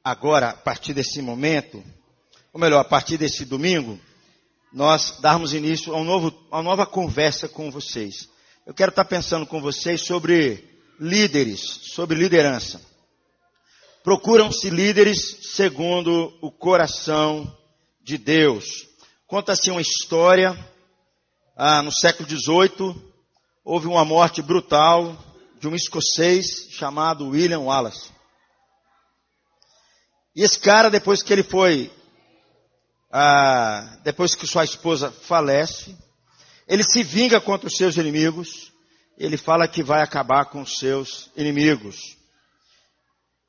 Agora, a partir desse momento, ou melhor, a partir desse domingo, nós darmos início a uma nova conversa com vocês. Eu quero estar pensando com vocês sobre líderes, sobre liderança. Procuram-se líderes segundo o coração de Deus. Conta-se uma história, no século XVIII, houve uma morte brutal de um escocês chamado William Wallace. E esse cara, depois que sua esposa falece, ele se vinga contra os seus inimigos, ele fala que vai acabar com os seus inimigos.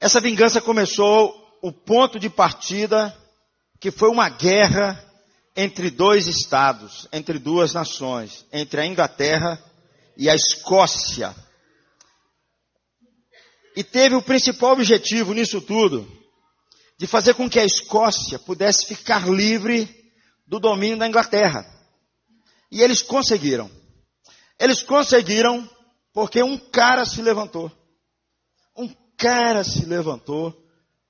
Essa vingança começou o ponto de partida, que foi uma guerra entre dois estados, entre duas nações, entre a Inglaterra e a Escócia. E teve o principal objetivo nisso tudo, de fazer com que a Escócia pudesse ficar livre do domínio da Inglaterra. E eles conseguiram. Eles conseguiram porque um cara se levantou. Um cara se levantou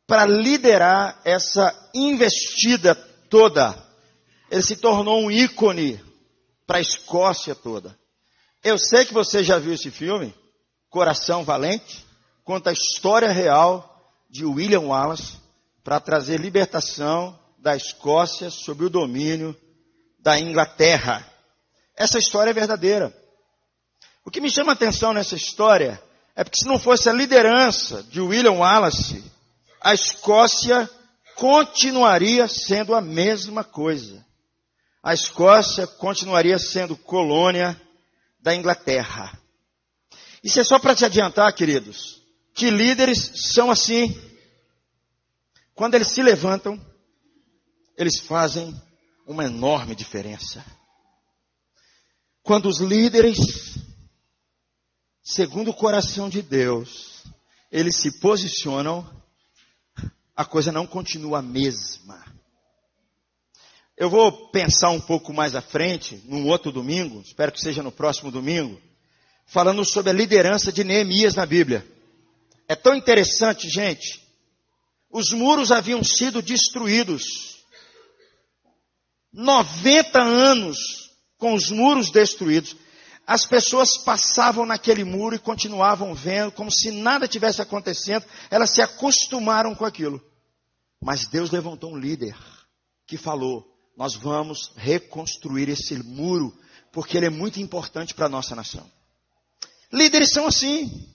para liderar essa investida toda. Ele se tornou um ícone para a Escócia toda. Eu sei que você já viu esse filme, Coração Valente, conta a história real de William Wallace, para trazer libertação da Escócia sob o domínio da Inglaterra. Essa história é verdadeira. O que me chama a atenção nessa história é porque se não fosse a liderança de William Wallace, a Escócia continuaria sendo a mesma coisa. A Escócia continuaria sendo colônia da Inglaterra. Isso é só para te adiantar, queridos, que líderes são assim. Quando eles se levantam, eles fazem uma enorme diferença. Quando os líderes, segundo o coração de Deus, eles se posicionam, a coisa não continua a mesma. Eu vou pensar um pouco mais à frente, num outro domingo, espero que seja no próximo domingo, falando sobre a liderança de Neemias na Bíblia. É tão interessante, gente. Os muros haviam sido destruídos. 90 anos com os muros destruídos. As pessoas passavam naquele muro e continuavam vendo, como se nada tivesse acontecendo. Elas se acostumaram com aquilo. Mas Deus levantou um líder que falou: nós vamos reconstruir esse muro, porque ele é muito importante para a nossa nação. Líderes são assim.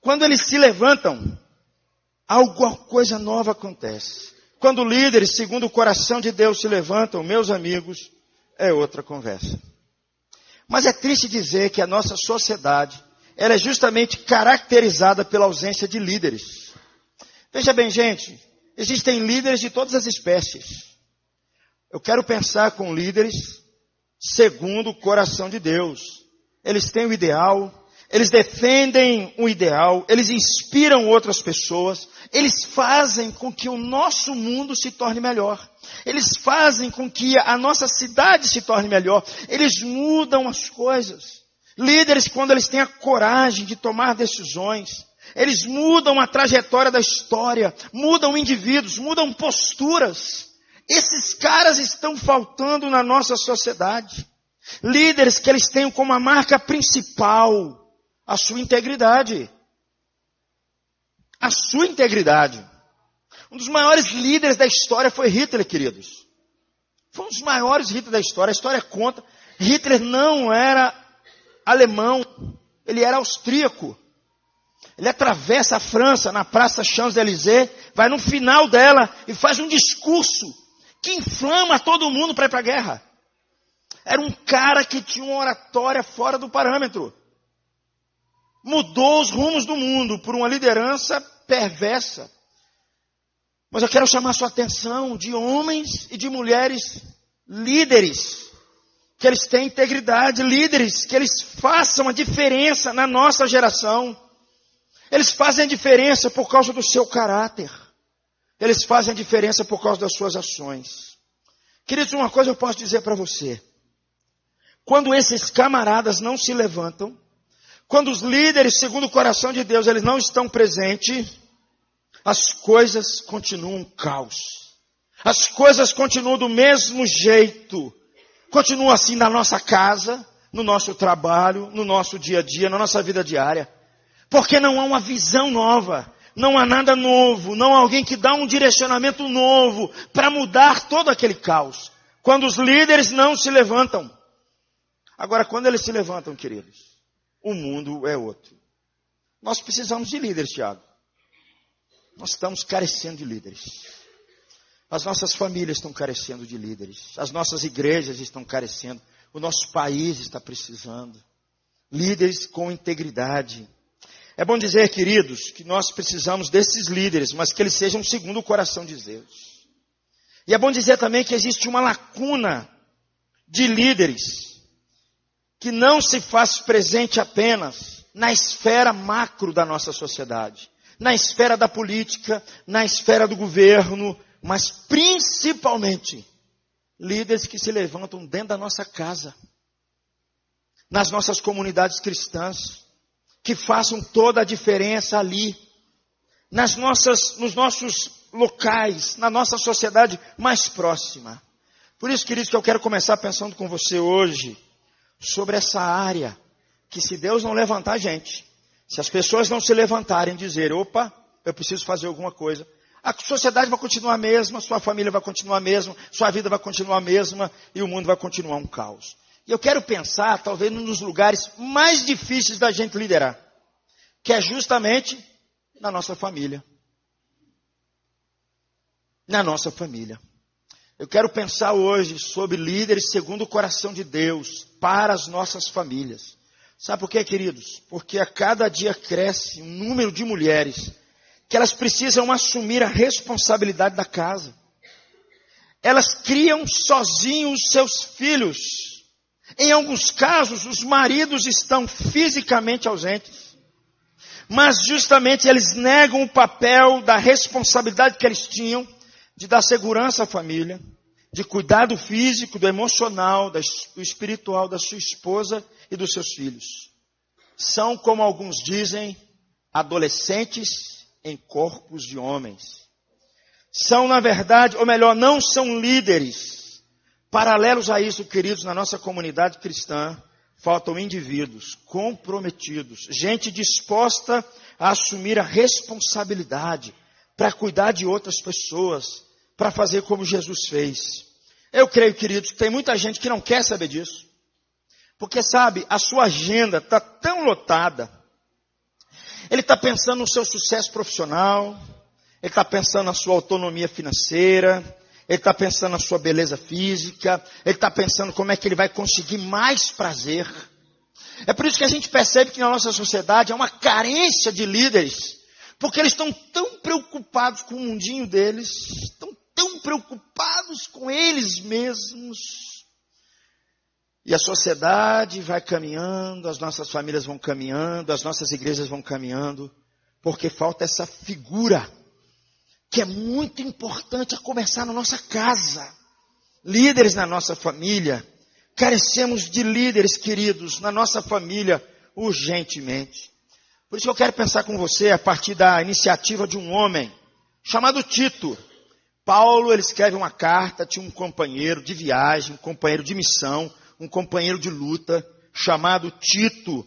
Quando eles se levantam, alguma coisa nova acontece. Quando líderes, segundo o coração de Deus, se levantam, meus amigos, é outra conversa. Mas é triste dizer que a nossa sociedade, ela é justamente caracterizada pela ausência de líderes. Veja bem, gente, existem líderes de todas as espécies. Eu quero pensar com líderes segundo o coração de Deus. Eles têm o ideal, eles defendem o ideal, eles inspiram outras pessoas, eles fazem com que o nosso mundo se torne melhor. Eles fazem com que a nossa cidade se torne melhor. Eles mudam as coisas. Líderes, quando eles têm a coragem de tomar decisões, eles mudam a trajetória da história, mudam indivíduos, mudam posturas. Esses caras estão faltando na nossa sociedade. Líderes que eles têm como a marca principal a sua integridade. A sua integridade. Um dos maiores líderes da história foi Hitler, queridos. Foi um dos maiores líderes da história. A história conta. Hitler não era alemão. Ele era austríaco. Ele atravessa a França na Praça Champs-Élysées, vai no final dela e faz um discurso que inflama todo mundo para ir para a guerra. Era um cara que tinha uma oratória fora do parâmetro. Mudou os rumos do mundo por uma liderança perversa. Mas eu quero chamar a sua atenção de homens e de mulheres líderes, que eles têm integridade, líderes, que eles façam a diferença na nossa geração. Eles fazem a diferença por causa do seu caráter. Eles fazem a diferença por causa das suas ações. Queridos, uma coisa eu posso dizer para você. Quando esses camaradas não se levantam, quando os líderes, segundo o coração de Deus, eles não estão presentes, as coisas continuam um caos. As coisas continuam do mesmo jeito. Continuam assim na nossa casa, no nosso trabalho, no nosso dia a dia, na nossa vida diária. Porque não há uma visão nova. Não há nada novo. Não há alguém que dá um direcionamento novo para mudar todo aquele caos. Quando os líderes não se levantam. Agora, quando eles se levantam, queridos, o mundo é outro. Nós precisamos de líderes, Tiago. Nós estamos carecendo de líderes. As nossas famílias estão carecendo de líderes. As nossas igrejas estão carecendo. O nosso país está precisando. Líderes com integridade. É bom dizer, queridos, que nós precisamos desses líderes, mas que eles sejam segundo o coração de Deus. E é bom dizer também que existe uma lacuna de líderes que não se faz presente apenas na esfera macro da nossa sociedade, na esfera da política, na esfera do governo, mas principalmente líderes que se levantam dentro da nossa casa, nas nossas comunidades cristãs, que façam toda a diferença ali, nos nossos locais, na nossa sociedade mais próxima. Por isso, queridos, que eu quero começar pensando com você hoje sobre essa área, que se Deus não levantar a gente, se as pessoas não se levantarem e dizer, opa, eu preciso fazer alguma coisa, a sociedade vai continuar a mesma, sua família vai continuar a mesma, sua vida vai continuar a mesma e o mundo vai continuar um caos. E eu quero pensar, talvez, num dos lugares mais difíceis da gente liderar, que é justamente na nossa família. Na nossa família. Eu quero pensar hoje sobre líderes segundo o coração de Deus para as nossas famílias. Sabe por quê, queridos? Porque a cada dia cresce um número de mulheres que elas precisam assumir a responsabilidade da casa. Elas criam sozinhos os seus filhos. Em alguns casos, os maridos estão fisicamente ausentes. Mas justamente eles negam o papel da responsabilidade que eles tinham de dar segurança à família, de cuidar do físico, do emocional, do espiritual da sua esposa e dos seus filhos. São, como alguns dizem, adolescentes em corpos de homens. São, na verdade, ou melhor, não são líderes. Paralelos a isso, queridos, na nossa comunidade cristã, faltam indivíduos comprometidos, gente disposta a assumir a responsabilidade para cuidar de outras pessoas, para fazer como Jesus fez. Eu creio, queridos, que tem muita gente que não quer saber disso. Porque, sabe, a sua agenda está tão lotada. Ele está pensando no seu sucesso profissional, ele está pensando na sua autonomia financeira, ele está pensando na sua beleza física, ele está pensando como é que ele vai conseguir mais prazer. É por isso que a gente percebe que na nossa sociedade há uma carência de líderes, porque eles estão tão preocupados com o mundinho deles, estão tão preocupados com eles mesmos. E a sociedade vai caminhando, as nossas famílias vão caminhando, as nossas igrejas vão caminhando, porque falta essa figura, que é muito importante a começar na nossa casa. Líderes na nossa família. Carecemos de líderes, queridos, na nossa família, urgentemente. Por isso que eu quero pensar com você a partir da iniciativa de um homem chamado Tito. Paulo, ele escreve uma carta, tinha um companheiro de viagem, um companheiro de missão, um companheiro de luta, chamado Tito.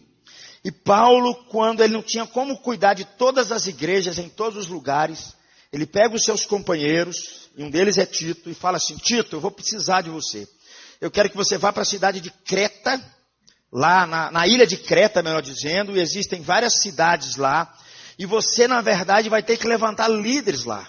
E Paulo, quando ele não tinha como cuidar de todas as igrejas, em todos os lugares, ele pega os seus companheiros, e um deles é Tito, e fala assim, Tito, eu vou precisar de você. Eu quero que você vá para a cidade de Creta, lá na ilha de Creta, melhor dizendo, e existem várias cidades lá, e você, na verdade, vai ter que levantar líderes lá,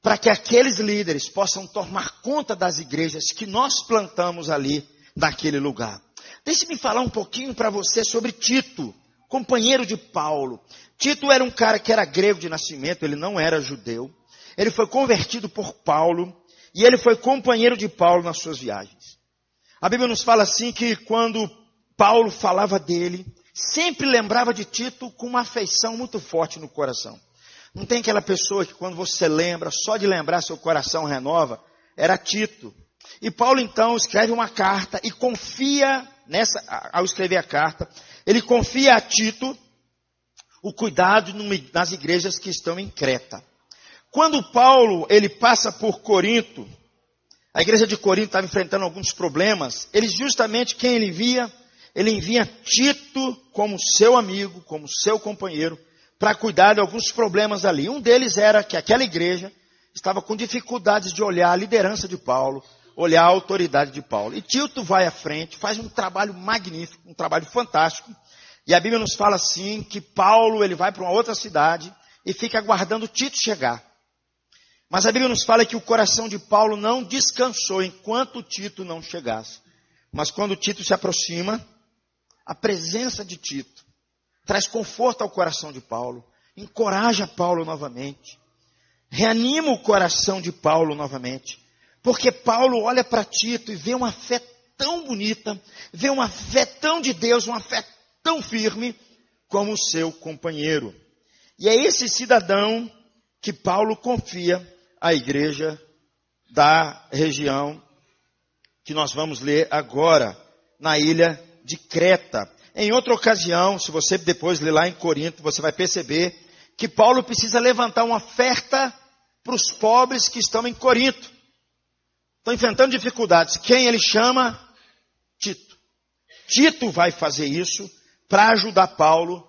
para que aqueles líderes possam tomar conta das igrejas que nós plantamos ali, naquele lugar. Deixe-me falar um pouquinho para você sobre Tito, companheiro de Paulo. Tito era um cara que era grego de nascimento, ele não era judeu. Ele foi convertido por Paulo e ele foi companheiro de Paulo nas suas viagens. A Bíblia nos fala assim que quando Paulo falava dele, sempre lembrava de Tito com uma afeição muito forte no coração. Não tem aquela pessoa que quando você lembra, só de lembrar seu coração renova? Era Tito. E Paulo então escreve uma carta e confia, ao escrever a carta, ele confia a Tito o cuidado nas igrejas que estão em Creta. Quando Paulo ele passa por Corinto, a igreja de Corinto estava enfrentando alguns problemas, quem ele envia? Ele envia Tito como seu amigo, como seu companheiro, para cuidar de alguns problemas ali. Um deles era que aquela igreja estava com dificuldades de olhar a liderança de Paulo, olhar a autoridade de Paulo. E Tito vai à frente, faz um trabalho magnífico, um trabalho fantástico. E a Bíblia nos fala assim, que Paulo ele vai para uma outra cidade e fica aguardando Tito chegar. Mas a Bíblia nos fala que o coração de Paulo não descansou enquanto Tito não chegasse. Mas quando Tito se aproxima, a presença de Tito traz conforto ao coração de Paulo, encoraja Paulo novamente, reanima o coração de Paulo novamente, porque Paulo olha para Tito e vê uma fé tão bonita, vê uma fé tão de Deus, uma fé tão firme como o seu companheiro. E é esse cidadão que Paulo confia à igreja da região que nós vamos ler agora, na ilha de Creta. Em outra ocasião, se você depois ler lá em Corinto, você vai perceber que Paulo precisa levantar uma oferta para os pobres que estão em Corinto. Estão enfrentando dificuldades. Quem ele chama? Tito. Tito vai fazer isso para ajudar Paulo,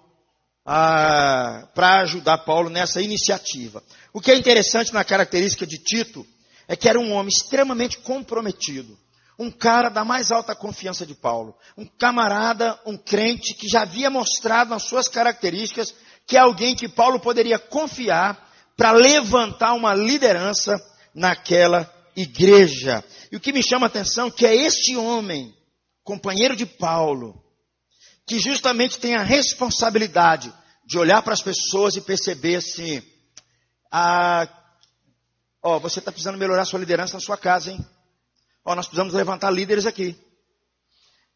nessa iniciativa. O que é interessante na característica de Tito é que era um homem extremamente comprometido. Um cara da mais alta confiança de Paulo. Um camarada, um crente que já havia mostrado nas suas características que é alguém que Paulo poderia confiar para levantar uma liderança naquela igreja. E o que me chama a atenção é que é este homem, companheiro de Paulo, que justamente tem a responsabilidade de olhar para as pessoas e perceber assim, você está precisando melhorar sua liderança na sua casa, hein? Nós precisamos levantar líderes aqui.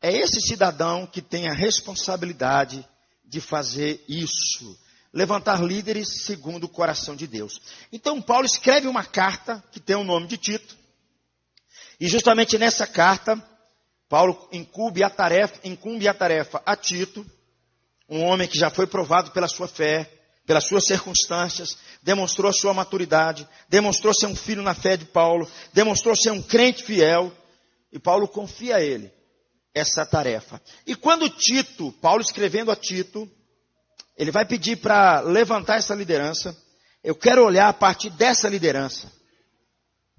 É esse cidadão que tem a responsabilidade de fazer isso. Levantar líderes segundo o coração de Deus. Então Paulo escreve uma carta que tem o nome de Tito. E justamente nessa carta, Paulo incumbe a tarefa a Tito, um homem que já foi provado pela sua fé, pelas suas circunstâncias, demonstrou a sua maturidade, demonstrou ser um filho na fé de Paulo, demonstrou ser um crente fiel, e Paulo confia a ele essa tarefa. E quando Paulo escrevendo a Tito, ele vai pedir para levantar essa liderança, eu quero olhar a partir dessa liderança.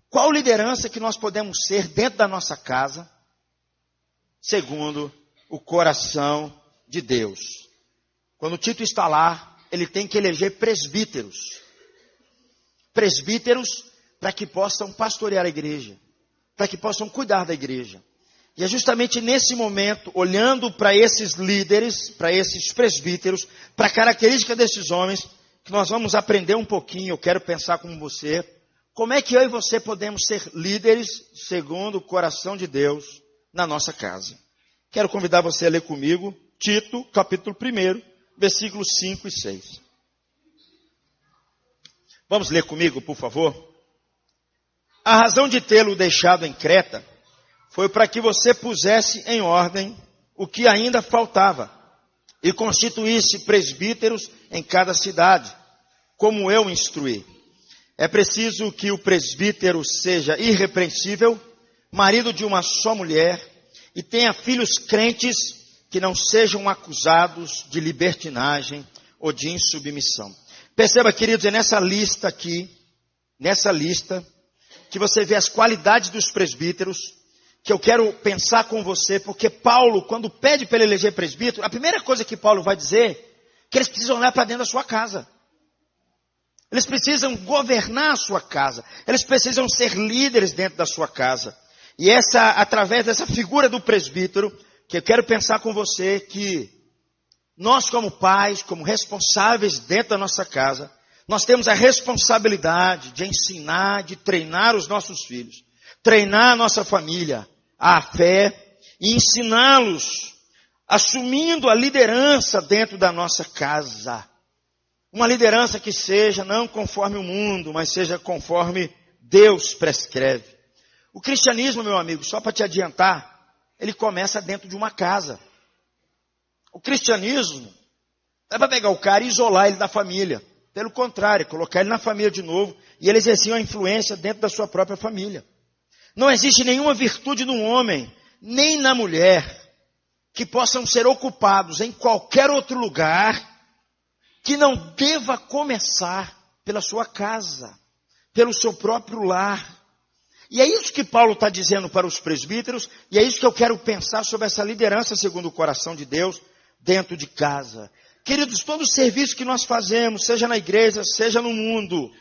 Qual liderança que nós podemos ser dentro da nossa casa, segundo o coração de Deus? Quando Tito está lá, ele tem que eleger presbíteros. Presbíteros para que possam pastorear a igreja. Para que possam cuidar da igreja. E é justamente nesse momento, olhando para esses líderes, para esses presbíteros, para a característica desses homens, que nós vamos aprender um pouquinho, eu quero pensar com você, como é que eu e você podemos ser líderes segundo o coração de Deus na nossa casa. Quero convidar você a ler comigo, Tito, capítulo 1, versículos 5 e 6. Vamos ler comigo, por favor? A razão de tê-lo deixado em Creta foi para que você pusesse em ordem o que ainda faltava e constituísse presbíteros em cada cidade, como eu instruí. É preciso que o presbítero seja irrepreensível, marido de uma só mulher, e tenha filhos crentes que não sejam acusados de libertinagem ou de insubmissão. Perceba, queridos, é nessa lista aqui, que você vê as qualidades dos presbíteros, que eu quero pensar com você, porque Paulo, quando pede para ele eleger presbítero, a primeira coisa que Paulo vai dizer, é que eles precisam olhar para dentro da sua casa. Eles precisam governar a sua casa. Eles precisam ser líderes dentro da sua casa. E através dessa figura do presbítero, que eu quero pensar com você que nós como pais, como responsáveis dentro da nossa casa, nós temos a responsabilidade de ensinar, de treinar os nossos filhos, treinar a nossa família, a fé, e ensiná-los, assumindo a liderança dentro da nossa casa. Uma liderança que seja não conforme o mundo, mas seja conforme Deus prescreve. O cristianismo, meu amigo, só para te adiantar, ele começa dentro de uma casa. O cristianismo Não é para pegar o cara e isolar ele da família. Pelo contrário, colocar ele na família de novo e ele exercer uma influência dentro da sua própria família. Não existe nenhuma virtude no homem, nem na mulher, que possam ser ocupados em qualquer outro lugar que não deva começar pela sua casa, pelo seu próprio lar. E é isso que Paulo está dizendo para os presbíteros, e é isso que eu quero pensar sobre essa liderança segundo o coração de Deus dentro de casa. Queridos, todo serviço que nós fazemos, seja na igreja, seja no mundo,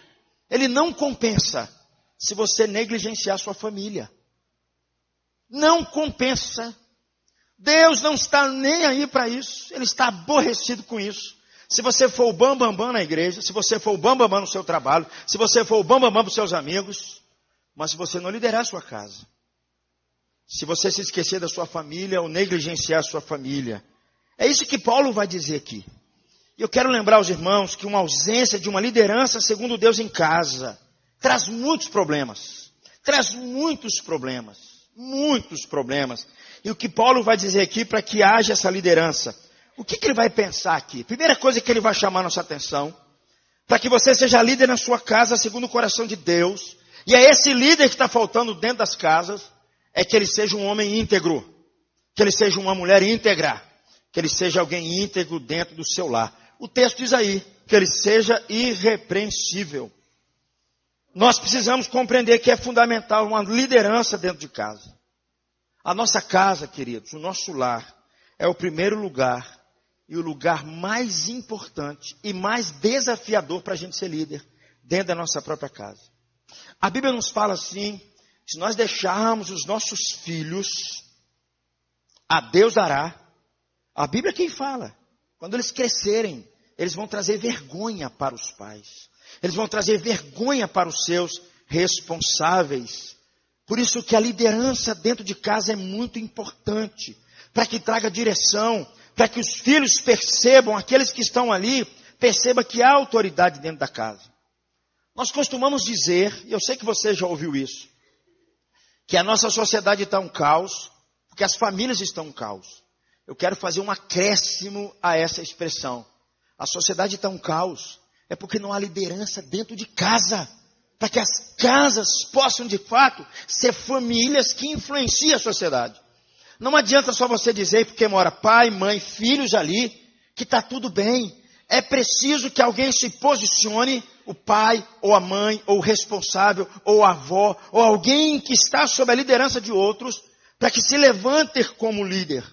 ele não compensa se você negligenciar sua família. Não compensa. Deus não está nem aí para isso. Ele está aborrecido com isso. Se você for o bambambam na igreja, se você for o bambambam no seu trabalho, se você for o bambambam para os seus amigos, mas se você não liderar a sua casa, se você se esquecer da sua família ou negligenciar a sua família, é isso que Paulo vai dizer aqui. E eu quero lembrar aos irmãos que uma ausência de uma liderança segundo Deus em casa traz muitos problemas. Traz muitos problemas. Muitos problemas. E o que Paulo vai dizer aqui para que haja essa liderança? O que ele vai pensar aqui? Primeira coisa que ele vai chamar nossa atenção, para que você seja líder na sua casa segundo o coração de Deus, e é esse líder que está faltando dentro das casas, é que ele seja um homem íntegro, que ele seja uma mulher íntegra, que ele seja alguém íntegro dentro do seu lar. O texto diz aí, que ele seja irrepreensível. Nós precisamos compreender que é fundamental uma liderança dentro de casa. A nossa casa, queridos, o nosso lar, é o primeiro lugar e o lugar mais importante e mais desafiador para a gente ser líder, dentro da nossa própria casa. A Bíblia nos fala assim, se nós deixarmos os nossos filhos, a Deus dará. A Bíblia é quem fala. Quando eles crescerem, eles vão trazer vergonha para os pais. Eles vão trazer vergonha para os seus responsáveis. Por isso que a liderança dentro de casa é muito importante. Para que traga direção, para que os filhos percebam, aqueles que estão ali, percebam que há autoridade dentro da casa. Nós costumamos dizer, e eu sei que você já ouviu isso, que a nossa sociedade está um caos, porque as famílias estão um caos. Eu quero fazer um acréscimo a essa expressão. A sociedade está um caos, é porque não há liderança dentro de casa, para que as casas possam de fato ser famílias que influenciam a sociedade. Não adianta só você dizer, porque mora pai, mãe, filhos ali, que está tudo bem. É preciso que alguém se posicione, o pai, ou a mãe, ou o responsável, ou a avó, ou alguém que está sob a liderança de outros, para que se levante como líder.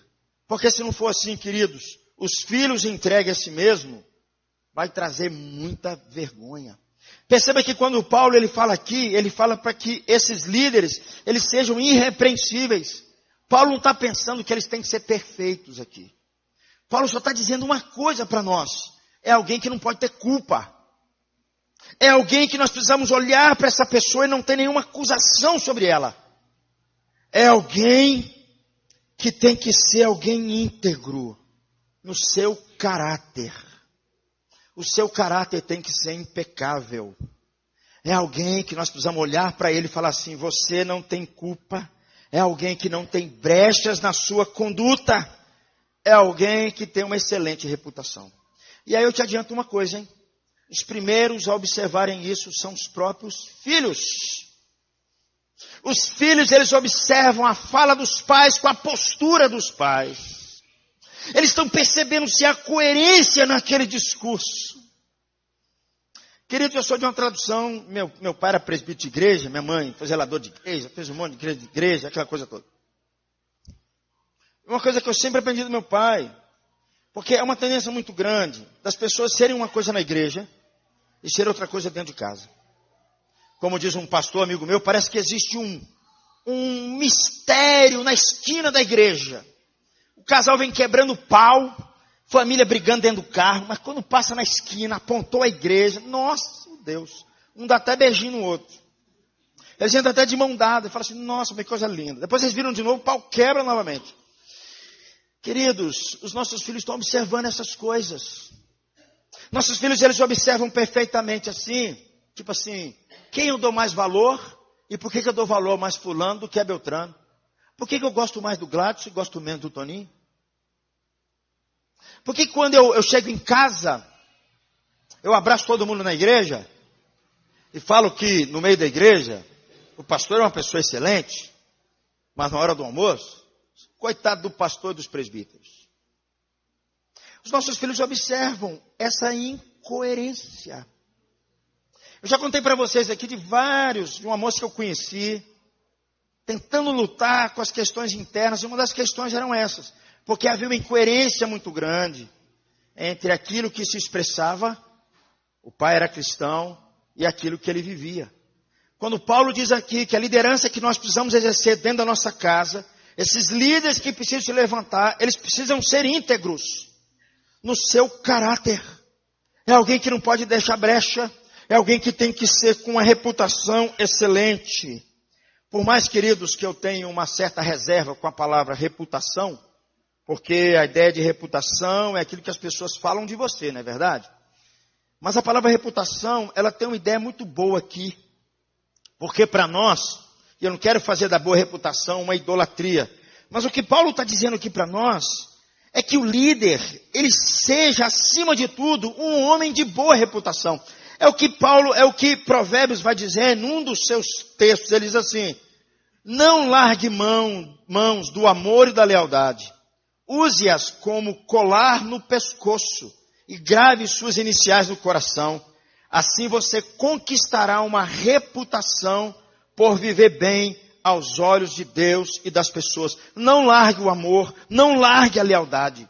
Porque se não for assim, queridos, os filhos entregues a si mesmo, vai trazer muita vergonha. Perceba que quando Paulo ele fala aqui, ele fala para que esses líderes, eles sejam irrepreensíveis. Paulo não está pensando que eles têm que ser perfeitos aqui. Paulo só está dizendo uma coisa para nós. É alguém que não pode ter culpa. É alguém que nós precisamos olhar para essa pessoa e não ter nenhuma acusação sobre ela. É alguém que tem que ser alguém íntegro no seu caráter. O seu caráter tem que ser impecável. É alguém que nós precisamos olhar para ele e falar assim, você não tem culpa. É alguém que não tem brechas na sua conduta. É alguém que tem uma excelente reputação. E aí eu te adianto uma coisa, hein? Os primeiros a observarem isso são os próprios filhos. Os filhos, eles observam a fala dos pais com a postura dos pais. Eles estão percebendo se há coerência naquele discurso. Querido, eu sou de uma tradução, meu pai era presbítero de igreja, minha mãe foi zelador de igreja, fez um monte de igreja, aquela coisa toda. Uma coisa que eu sempre aprendi do meu pai, porque é uma tendência muito grande das pessoas serem uma coisa na igreja e ser outra coisa dentro de casa. Como diz um pastor amigo meu, parece que existe um mistério na esquina da igreja. O casal vem quebrando pau, família brigando dentro do carro, mas quando passa na esquina, apontou a igreja, nossa, Deus, um dá até beijinho no outro. Eles entram até de mão dada, e falam assim, nossa, que coisa linda. Depois eles viram de novo, o pau quebra novamente. Queridos, os nossos filhos estão observando essas coisas. Nossos filhos, eles observam perfeitamente assim, tipo assim, quem eu dou mais valor e por que eu dou valor mais fulano do que a Beltrano? Por que eu gosto mais do Gladys e gosto menos do Toninho? Porque quando eu chego em casa, eu abraço todo mundo na igreja e falo que no meio da igreja, o pastor é uma pessoa excelente, mas na hora do almoço, coitado do pastor e dos presbíteros. Os nossos filhos observam essa incoerência. Eu já contei para vocês aqui de uma moça que eu conheci, tentando lutar com as questões internas, e uma das questões eram essas, porque havia uma incoerência muito grande entre aquilo que se expressava, o pai era cristão, e aquilo que ele vivia. Quando Paulo diz aqui que a liderança que nós precisamos exercer dentro da nossa casa, esses líderes que precisam se levantar, eles precisam ser íntegros no seu caráter. É alguém que não pode deixar brecha, é alguém que tem que ser com uma reputação excelente. Por mais, queridos, que eu tenha uma certa reserva com a palavra reputação, porque a ideia de reputação é aquilo que as pessoas falam de você, não é verdade? Mas a palavra reputação, ela tem uma ideia muito boa aqui. Porque para nós, e eu não quero fazer da boa reputação uma idolatria, mas o que Paulo está dizendo aqui para nós, é que o líder, ele seja, acima de tudo, um homem de boa reputação. É o que Provérbios vai dizer num dos seus textos. Ele diz assim: não largue mãos do amor e da lealdade. Use-as como colar no pescoço e grave suas iniciais no coração. Assim você conquistará uma reputação por viver bem aos olhos de Deus e das pessoas. Não largue o amor, não largue a lealdade.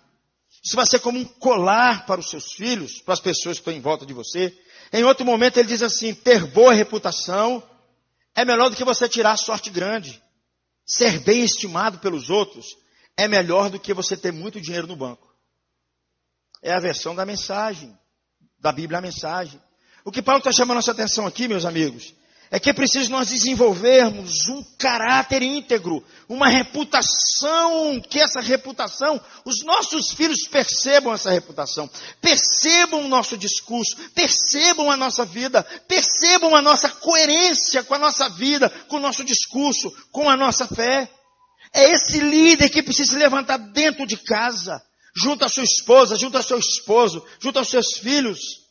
Isso vai ser como um colar para os seus filhos, para as pessoas que estão em volta de você. Em outro momento ele diz assim: ter boa reputação é melhor do que você tirar sorte grande. Ser bem estimado pelos outros é melhor do que você ter muito dinheiro no banco. É a versão da mensagem, da Bíblia a mensagem. O que Paulo está chamando a nossa atenção aqui, meus amigos, é que é preciso nós desenvolvermos um caráter íntegro, uma reputação, que essa reputação, os nossos filhos percebam essa reputação, percebam o nosso discurso, percebam a nossa vida, percebam a nossa coerência com a nossa vida, com o nosso discurso, com a nossa fé. É esse líder que precisa se levantar dentro de casa, junto à sua esposa, junto ao seu esposo, junto aos seus filhos.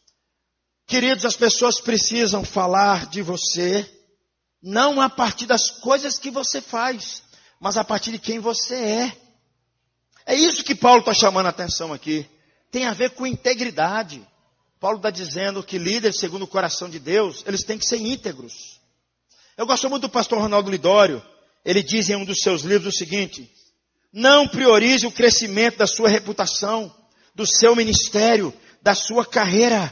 Queridos, as pessoas precisam falar de você, não a partir das coisas que você faz, mas a partir de quem você é. É isso que Paulo está chamando a atenção aqui. Tem a ver com integridade. Paulo está dizendo que líderes, segundo o coração de Deus, eles têm que ser íntegros. Eu gosto muito do pastor Ronaldo Lidório. Ele diz em um dos seus livros o seguinte: não priorize o crescimento da sua reputação, do seu ministério, da sua carreira.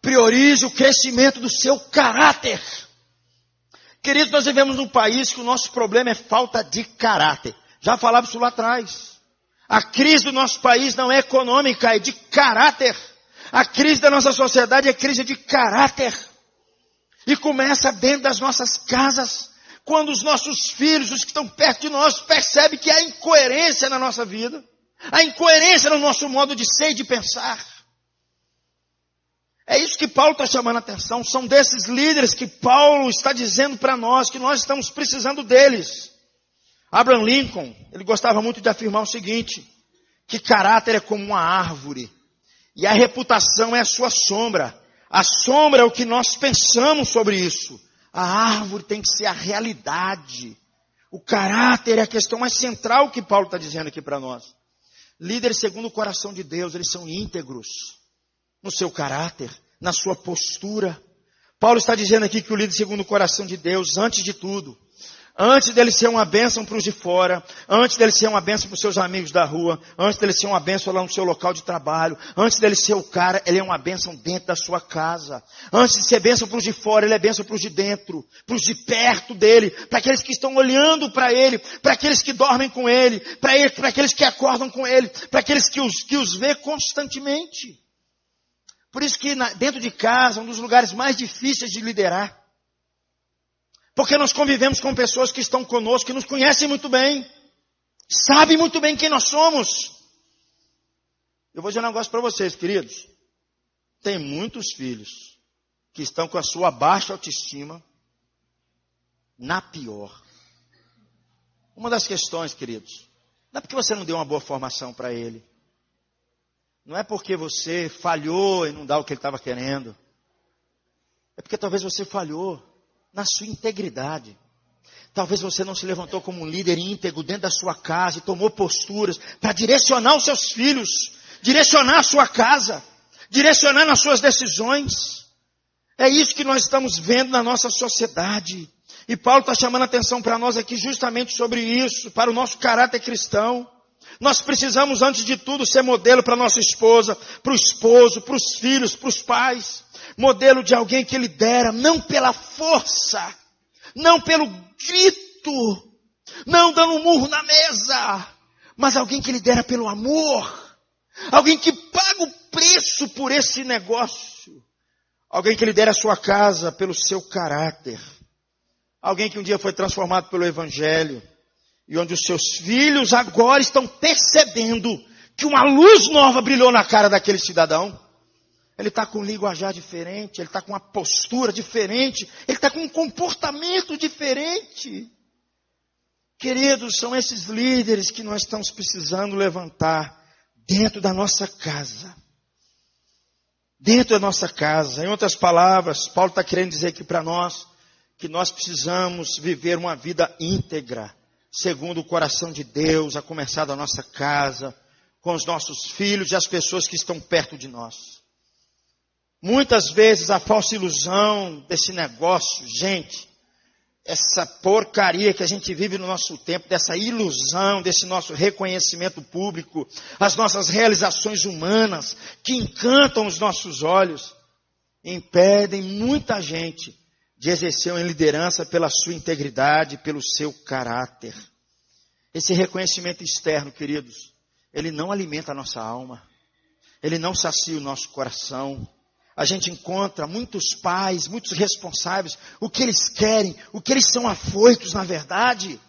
Priorize o crescimento do seu caráter. Queridos, nós vivemos num país que o nosso problema é falta de caráter. Já falava isso lá atrás. A crise do nosso país não é econômica, é de caráter. A crise da nossa sociedade é crise de caráter. E começa dentro das nossas casas. Quando os nossos filhos, os que estão perto de nós, percebem que há incoerência na nossa vida. Há incoerência no nosso modo de ser e de pensar. É isso que Paulo está chamando a atenção. São desses líderes que Paulo está dizendo para nós, que nós estamos precisando deles. Abraham Lincoln, ele gostava muito de afirmar o seguinte: que caráter é como uma árvore, e a reputação é a sua sombra. A sombra é o que nós pensamos sobre isso. A árvore tem que ser a realidade. O caráter é a questão mais central que Paulo está dizendo aqui para nós. Líderes segundo o coração de Deus, eles são íntegros no seu caráter, na sua postura. Paulo está dizendo aqui que o líder segundo o coração de Deus, antes de tudo, antes dele ser uma bênção para os de fora, antes dele ser uma bênção para os seus amigos da rua, antes dele ser uma bênção lá no seu local de trabalho, antes dele ser o cara, ele é uma bênção dentro da sua casa. Antes de ser bênção para os de fora, ele é bênção para os de dentro, para os de perto dele, para aqueles que estão olhando para ele, para aqueles que dormem com ele, para aqueles que acordam com ele, para aqueles que os vê constantemente. Por isso que dentro de casa, um dos lugares mais difíceis de liderar. Porque nós convivemos com pessoas que estão conosco, que nos conhecem muito bem. Sabem muito bem quem nós somos. Eu vou dizer um negócio para vocês, queridos. Tem muitos filhos que estão com a sua baixa autoestima na pior. Uma das questões, queridos, não é porque você não deu uma boa formação para ele. Não é porque você falhou e não dá o que ele estava querendo. É porque talvez você falhou na sua integridade. Talvez você não se levantou como um líder íntegro dentro da sua casa e tomou posturas para direcionar os seus filhos, direcionar a sua casa, direcionar nas suas decisões. É isso que nós estamos vendo na nossa sociedade. E Paulo está chamando a atenção para nós aqui justamente sobre isso, para o nosso caráter cristão. Nós precisamos, antes de tudo, ser modelo para nossa esposa, para o esposo, para os filhos, para os pais. Modelo de alguém que lidera, não pela força, não pelo grito, não dando um murro na mesa, mas alguém que lidera pelo amor. Alguém que paga o preço por esse negócio. Alguém que lidera a sua casa pelo seu caráter. Alguém que um dia foi transformado pelo Evangelho. E onde os seus filhos agora estão percebendo que uma luz nova brilhou na cara daquele cidadão. Ele está com um linguajar diferente, ele está com uma postura diferente, ele está com um comportamento diferente. Queridos, são esses líderes que nós estamos precisando levantar dentro da nossa casa. Dentro da nossa casa. Em outras palavras, Paulo está querendo dizer aqui para nós que nós precisamos viver uma vida íntegra, segundo o coração de Deus, a começar da nossa casa, com os nossos filhos e as pessoas que estão perto de nós. Muitas vezes a falsa ilusão desse negócio, gente, essa porcaria que a gente vive no nosso tempo, dessa ilusão, desse nosso reconhecimento público, as nossas realizações humanas, que encantam os nossos olhos, impedem muita gente de exercer uma liderança pela sua integridade, pelo seu caráter. Esse reconhecimento externo, queridos, ele não alimenta a nossa alma, ele não sacia o nosso coração. A gente encontra muitos pais, muitos responsáveis, o que eles querem, o que eles são afoitos, na verdade,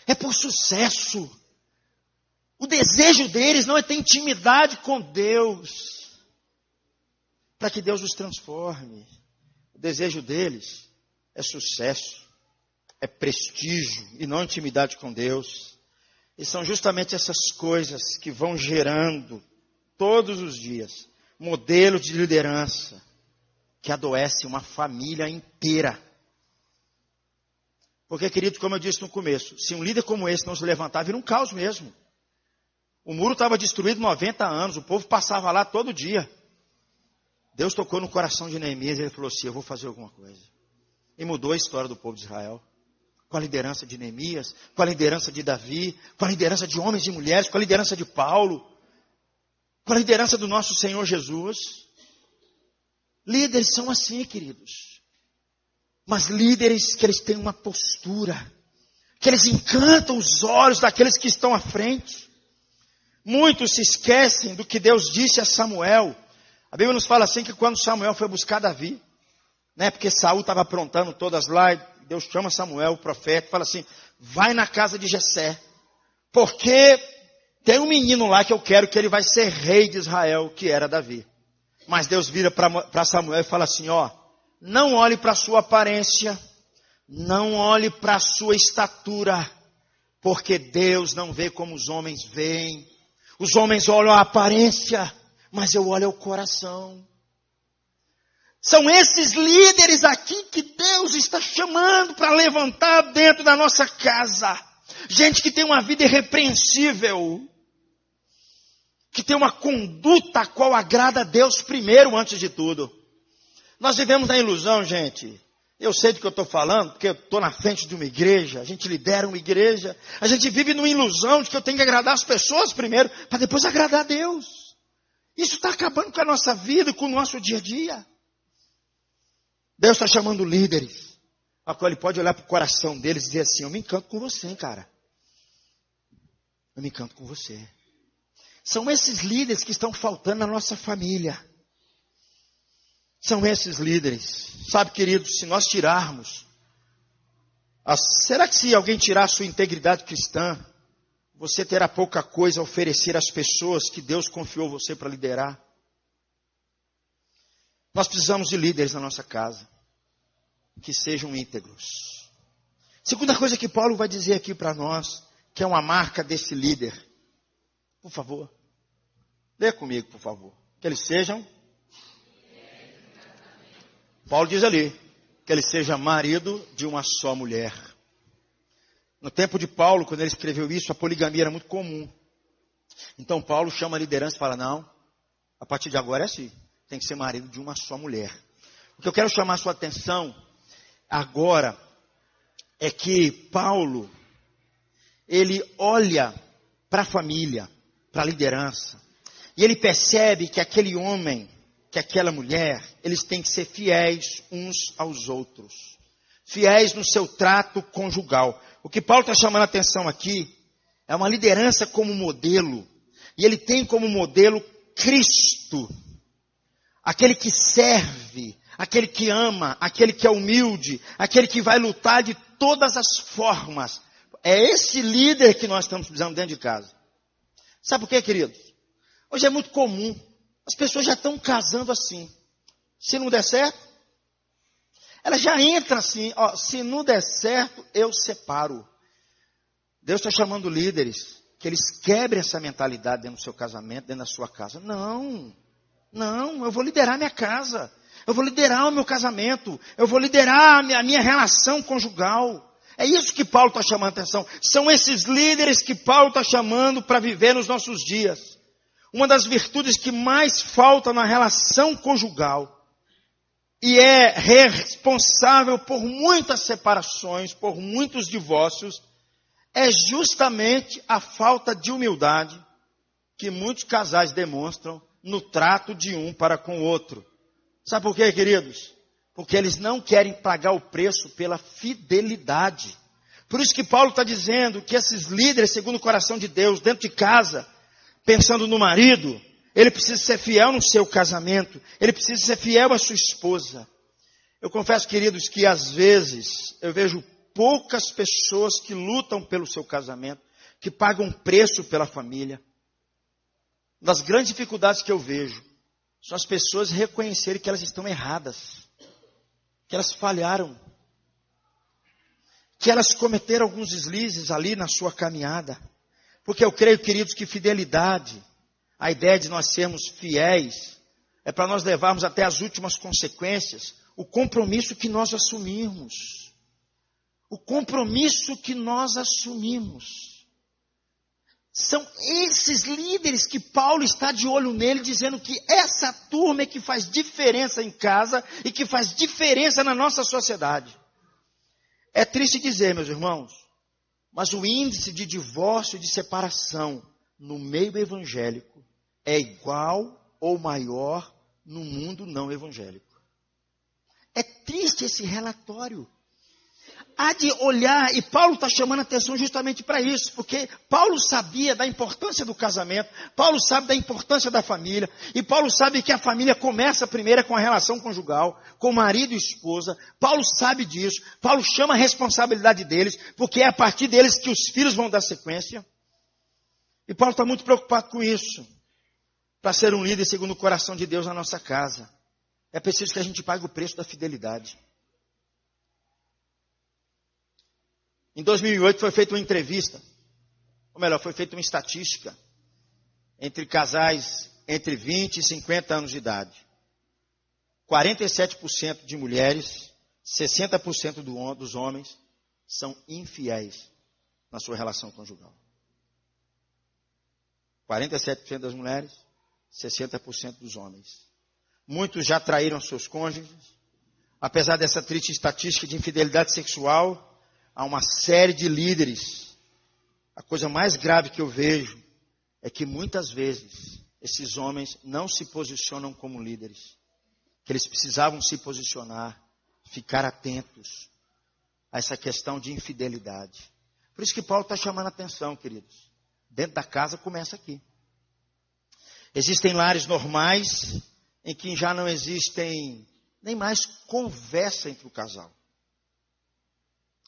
é por sucesso. O desejo deles não é ter intimidade com Deus, para que Deus os transforme. O desejo deles é sucesso, é prestígio e não intimidade com Deus. E são justamente essas coisas que vão gerando todos os dias modelos de liderança que adoecem uma família inteira. Porque, querido, como eu disse no começo, se um líder como esse não se levantar, vira um caos mesmo. O muro estava destruído 90 anos, o povo passava lá todo dia. Deus tocou no coração de Neemias e ele falou assim: eu vou fazer alguma coisa. E mudou a história do povo de Israel. Com a liderança de Neemias, com a liderança de Davi, com a liderança de homens e mulheres, com a liderança de Paulo, com a liderança do nosso Senhor Jesus. Líderes são assim, queridos. Mas líderes que eles têm uma postura, que eles encantam os olhos daqueles que estão à frente. Muitos se esquecem do que Deus disse a Samuel. A Bíblia nos fala assim que quando Samuel foi buscar Davi, né, porque Saul estava aprontando todas lá, e Deus chama Samuel, o profeta, e fala assim: vai na casa de Jessé, porque tem um menino lá que eu quero que ele vai ser rei de Israel, que era Davi. Mas Deus vira para Samuel e fala assim: ó, não olhe para a sua aparência, não olhe para a sua estatura, porque Deus não vê como os homens veem. Os homens olham a aparência, mas eu olho o coração. São esses líderes aqui que Deus está chamando para levantar dentro da nossa casa. Gente que tem uma vida irrepreensível, que tem uma conduta a qual agrada a Deus primeiro, antes de tudo. Nós vivemos na ilusão, gente. Eu sei do que eu estou falando, porque eu estou na frente de uma igreja, a gente lidera uma igreja, a gente vive numa ilusão de que eu tenho que agradar as pessoas primeiro, para depois agradar a Deus. Isso está acabando com a nossa vida, com o nosso dia a dia. Deus está chamando líderes, a qual ele pode olhar para o coração deles e dizer assim: eu me encanto com você, hein, cara. Eu me encanto com você. São esses líderes que estão faltando na nossa família. São esses líderes. Sabe, queridos, se nós tirarmos, será que se alguém tirar a sua integridade cristã, você terá pouca coisa a oferecer às pessoas que Deus confiou você para liderar? Nós precisamos de líderes na nossa casa, que sejam íntegros. Segunda coisa que Paulo vai dizer aqui para nós, que é uma marca desse líder. Por favor. Lê comigo, por favor. Que eles sejam. Paulo diz ali, que ele seja marido de uma só mulher. No tempo de Paulo, quando ele escreveu isso, a poligamia era muito comum. Então Paulo chama a liderança e fala, não, a partir de agora é assim, tem que ser marido de uma só mulher. O que eu quero chamar a sua atenção agora é que Paulo, ele olha para a família, para a liderança, e ele percebe que aquele homem, que aquela mulher, eles têm que ser fiéis uns aos outros. Fiéis no seu trato conjugal. O que Paulo está chamando a atenção aqui é uma liderança como modelo. E ele tem como modelo Cristo. Aquele que serve, aquele que ama, aquele que é humilde, aquele que vai lutar de todas as formas. É esse líder que nós estamos precisando dentro de casa. Sabe por quê, queridos? Hoje é muito comum. As pessoas já estão casando assim. Se não der certo, ela já entra assim, ó, se não der certo, eu separo. Deus está chamando líderes, que eles quebrem essa mentalidade dentro do seu casamento, dentro da sua casa. Não, eu vou liderar minha casa. Eu vou liderar o meu casamento. Eu vou liderar a minha relação conjugal. É isso que Paulo está chamando a atenção. São esses líderes que Paulo está chamando para viver nos nossos dias. Uma das virtudes que mais falta na relação conjugal e é responsável por muitas separações, por muitos divórcios, é justamente a falta de humildade que muitos casais demonstram no trato de um para com o outro. Sabe por quê, queridos? Porque eles não querem pagar o preço pela fidelidade. Por isso que Paulo está dizendo que esses líderes, segundo o coração de Deus, dentro de casa, pensando no marido, ele precisa ser fiel no seu casamento. Ele precisa ser fiel à sua esposa. Eu confesso, queridos, que às vezes eu vejo poucas pessoas que lutam pelo seu casamento, que pagam preço pela família. Uma das grandes dificuldades que eu vejo são as pessoas reconhecerem que elas estão erradas, que elas falharam, que elas cometeram alguns deslizes ali na sua caminhada. Porque eu creio, queridos, que fidelidade, a ideia de nós sermos fiéis, é para nós levarmos até as últimas consequências o compromisso que nós assumimos. O compromisso que nós assumimos. São esses líderes que Paulo está de olho nele, dizendo que essa turma é que faz diferença em casa e que faz diferença na nossa sociedade. É triste dizer, meus irmãos, mas o índice de divórcio e de separação no meio evangélico é igual ou maior no mundo não evangélico. É triste esse relatório. Há de olhar, e Paulo está chamando a atenção justamente para isso, porque Paulo sabia da importância do casamento, Paulo sabe da importância da família, e Paulo sabe que a família começa primeiro com a relação conjugal, com marido e esposa. Paulo sabe disso, Paulo chama a responsabilidade deles, porque é a partir deles que os filhos vão dar sequência. E Paulo está muito preocupado com isso, para ser um líder segundo o coração de Deus na nossa casa. É preciso que a gente pague o preço da fidelidade. Em 2008 foi feita uma entrevista, ou melhor, foi feita uma estatística entre casais entre 20 e 50 anos de idade. 47% de mulheres, 60% dos homens são infiéis na sua relação conjugal. 47% das mulheres, 60% dos homens. Muitos já traíram seus cônjuges. Apesar dessa triste estatística de infidelidade sexual, há uma série de líderes. A coisa mais grave que eu vejo é que muitas vezes esses homens não se posicionam como líderes. Que eles precisavam se posicionar, ficar atentos a essa questão de infidelidade. Por isso que Paulo está chamando a atenção, queridos. Dentro da casa começa aqui. Existem lares normais em que já não existem nem mais conversa entre o casal.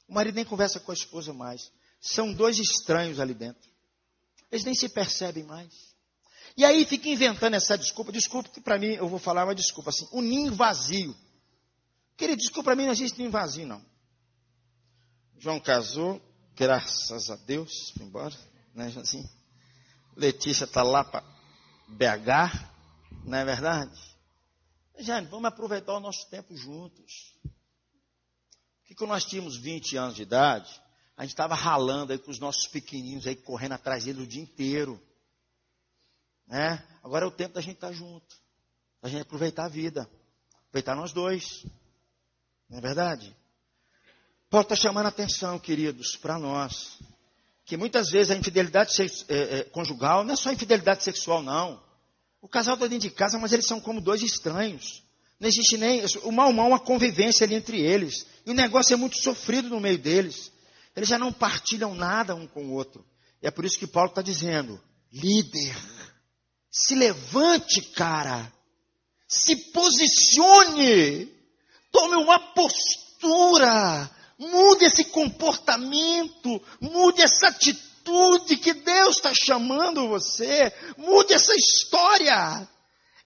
O marido nem conversa com a esposa mais. São dois estranhos ali dentro. Eles nem se percebem mais. E aí fica inventando essa desculpa. Desculpa que para mim, eu vou falar uma desculpa assim. Um ninho vazio. Querido, desculpa, para mim não existe ninho vazio, não. João casou, graças a Deus, foi embora. Né, assim. Letícia está lá para BH, não é verdade? Gente, vamos aproveitar o nosso tempo juntos. Porque quando nós tínhamos 20 anos de idade, a gente estava ralando aí com os nossos pequenininhos aí, correndo atrás deles o dia inteiro. Né? Agora é o tempo da gente estar junto. Da gente aproveitar a vida. Aproveitar nós dois. Não é verdade? Paulo está chamando a atenção, queridos, para nós. Que muitas vezes a infidelidade conjugal não é só infidelidade sexual, não. O casal está dentro de casa, mas eles são como dois estranhos. Não existe nem o mal, uma convivência ali entre eles. E o negócio é muito sofrido no meio deles. Eles já não partilham nada um com o outro. E é por isso que Paulo está dizendo, líder, se levante, cara. Se posicione. Tome uma postura. Mude esse comportamento. Mude essa atitude que Deus está chamando você. Mude essa história.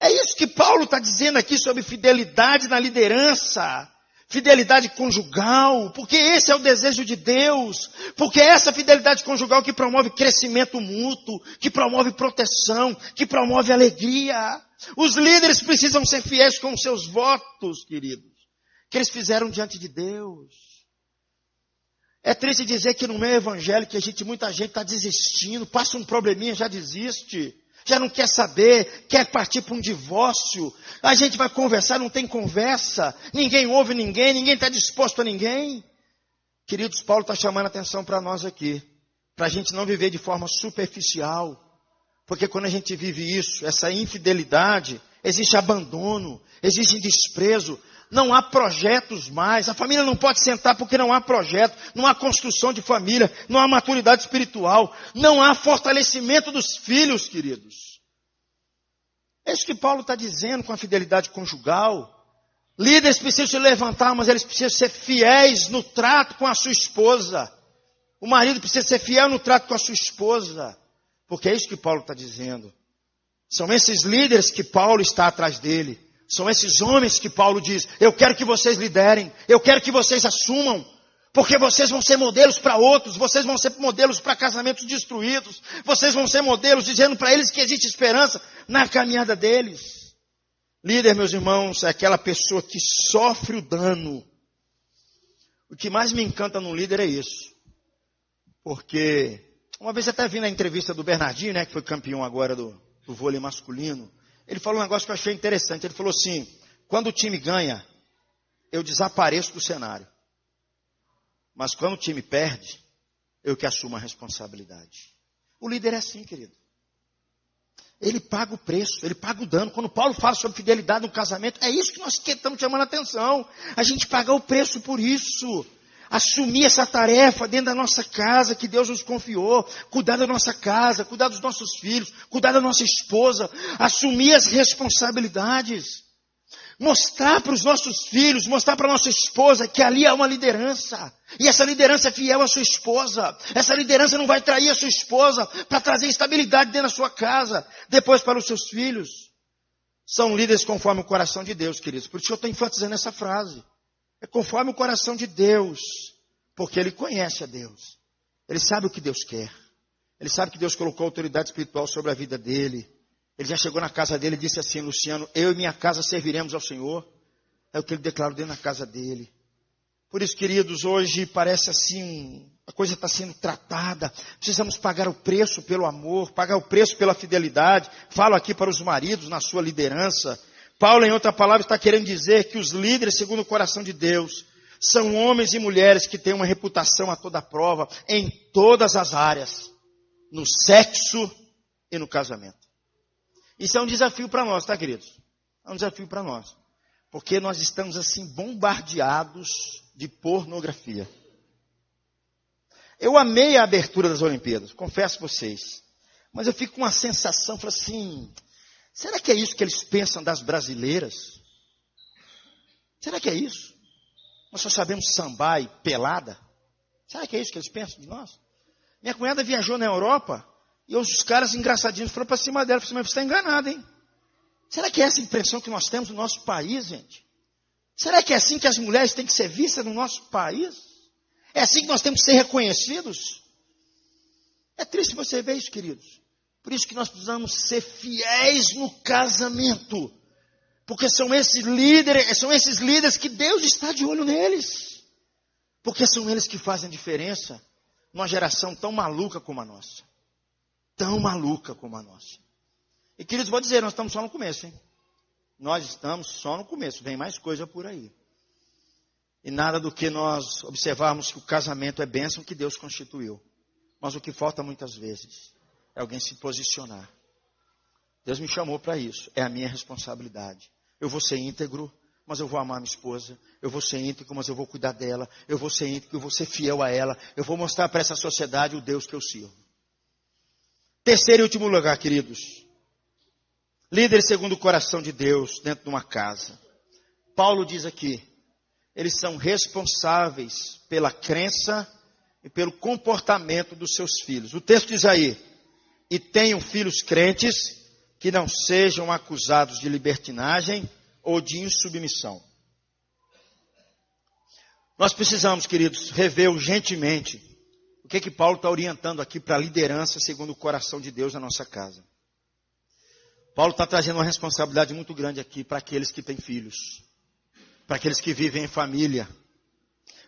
É isso que Paulo está dizendo aqui sobre fidelidade na liderança. Fidelidade conjugal, porque esse é o desejo de Deus, porque é essa fidelidade conjugal que promove crescimento mútuo, que promove proteção, que promove alegria. Os líderes precisam ser fiéis com os seus votos, queridos, que eles fizeram diante de Deus. É triste dizer que no meio evangélico muita gente está desistindo, passa um probleminha, já desiste. Já não quer saber, quer partir para um divórcio. A gente vai conversar, não tem conversa. Ninguém ouve ninguém está disposto a ninguém. Queridos, Paulo está chamando a atenção para nós aqui. Para a gente não viver de forma superficial. Porque quando a gente vive isso, essa infidelidade, existe abandono, existe desprezo. Não há projetos mais. A família não pode sentar porque não há projeto. Não há construção de família. Não há maturidade espiritual. Não há fortalecimento dos filhos, queridos. É isso que Paulo está dizendo com a fidelidade conjugal. Líderes precisam se levantar, mas eles precisam ser fiéis no trato com a sua esposa. O marido precisa ser fiel no trato com a sua esposa. Porque é isso que Paulo está dizendo. São esses líderes que Paulo está atrás dele. São esses homens que Paulo diz, eu quero que vocês liderem, eu quero que vocês assumam, porque vocês vão ser modelos para outros, vocês vão ser modelos para casamentos destruídos, vocês vão ser modelos dizendo para eles que existe esperança na caminhada deles. Líder, meus irmãos, é aquela pessoa que sofre o dano. O que mais me encanta no líder é isso, porque uma vez até vi na entrevista do Bernardinho, né, que foi campeão agora do vôlei masculino, ele falou um negócio que eu achei interessante. Ele falou assim, quando o time ganha, eu desapareço do cenário. Mas quando o time perde, eu que assumo a responsabilidade. O líder é assim, querido. Ele paga o preço, ele paga o dano. Quando Paulo fala sobre fidelidade no casamento, é isso que nós estamos chamando a atenção. A gente paga o preço por isso. Assumir essa tarefa dentro da nossa casa que Deus nos confiou, cuidar da nossa casa, cuidar dos nossos filhos, cuidar da nossa esposa, assumir as responsabilidades, mostrar para os nossos filhos, mostrar para a nossa esposa que ali há uma liderança, e essa liderança é fiel à sua esposa, essa liderança não vai trair a sua esposa para trazer estabilidade dentro da sua casa, depois para os seus filhos. São líderes conforme o coração de Deus, queridos, por isso que eu estou enfatizando essa frase. É conforme o coração de Deus, porque ele conhece a Deus. Ele sabe o que Deus quer. Ele sabe que Deus colocou autoridade espiritual sobre a vida dele. Ele já chegou na casa dele e disse assim, Luciano, eu e minha casa serviremos ao Senhor. É o que ele declarou dentro da casa dele. Por isso, queridos, hoje parece assim, a coisa está sendo tratada. Precisamos pagar o preço pelo amor, pagar o preço pela fidelidade. Falo aqui para os maridos na sua liderança. Paulo, em outra palavra, está querendo dizer que os líderes, segundo o coração de Deus, são homens e mulheres que têm uma reputação a toda prova em todas as áreas, no sexo e no casamento. Isso é um desafio para nós, tá, queridos? É um desafio para nós. Porque nós estamos, assim, bombardeados de pornografia. Eu amei a abertura das Olimpíadas, confesso a vocês. Mas eu fico com uma sensação, falo assim... Será que é isso que eles pensam das brasileiras? Será que é isso? Nós só sabemos sambar e pelada? Será que é isso que eles pensam de nós? Minha cunhada viajou na Europa e os caras engraçadinhos foram para cima dela. Eu falei, mas você está enganado, hein? Será que é essa impressão que nós temos no nosso país, gente? Será que é assim que as mulheres têm que ser vistas no nosso país? É assim que nós temos que ser reconhecidos? É triste você ver isso, queridos. Por isso que nós precisamos ser fiéis no casamento. Porque são esses líderes que Deus está de olho neles. Porque são eles que fazem diferença numa geração tão maluca como a nossa. Tão maluca como a nossa. E queridos, vou dizer, nós estamos só no começo, hein? Nós estamos só no começo, vem mais coisa por aí. E nada do que nós observarmos que o casamento é bênção que Deus constituiu. Mas o que falta muitas vezes é alguém se posicionar. Deus me chamou para isso, é a minha responsabilidade. Eu vou ser íntegro, mas eu vou amar minha esposa. Eu vou ser íntegro, mas eu vou cuidar dela. Eu vou ser íntegro, eu vou ser fiel a ela. Eu vou mostrar para essa sociedade o Deus que eu sirvo. Terceiro e último lugar, queridos. Líderes segundo o coração de Deus dentro de uma casa. Paulo diz aqui, eles são responsáveis pela crença e pelo comportamento dos seus filhos. O texto diz aí, e tenham filhos crentes que não sejam acusados de libertinagem ou de insubmissão. Nós precisamos, queridos, rever urgentemente o que Paulo está orientando aqui para a liderança segundo o coração de Deus na nossa casa. Paulo está trazendo uma responsabilidade muito grande aqui para aqueles que têm filhos, para aqueles que vivem em família.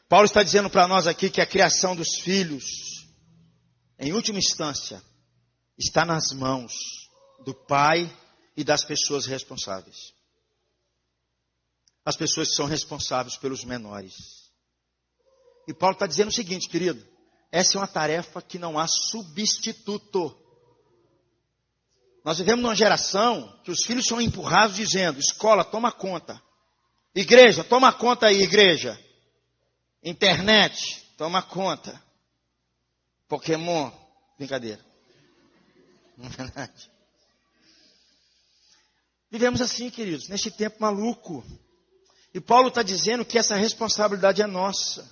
Paulo está dizendo para nós aqui que a criação dos filhos, em última instância, está nas mãos do pai e das pessoas responsáveis. As pessoas que são responsáveis pelos menores. E Paulo está dizendo o seguinte, querido, essa é uma tarefa que não há substituto. Nós vivemos numa geração que os filhos são empurrados dizendo, escola, toma conta. Igreja, toma conta aí, igreja. Internet, toma conta. Pokémon, brincadeira. Não é verdade? Vivemos assim, queridos, neste tempo maluco. E Paulo está dizendo que essa responsabilidade é nossa.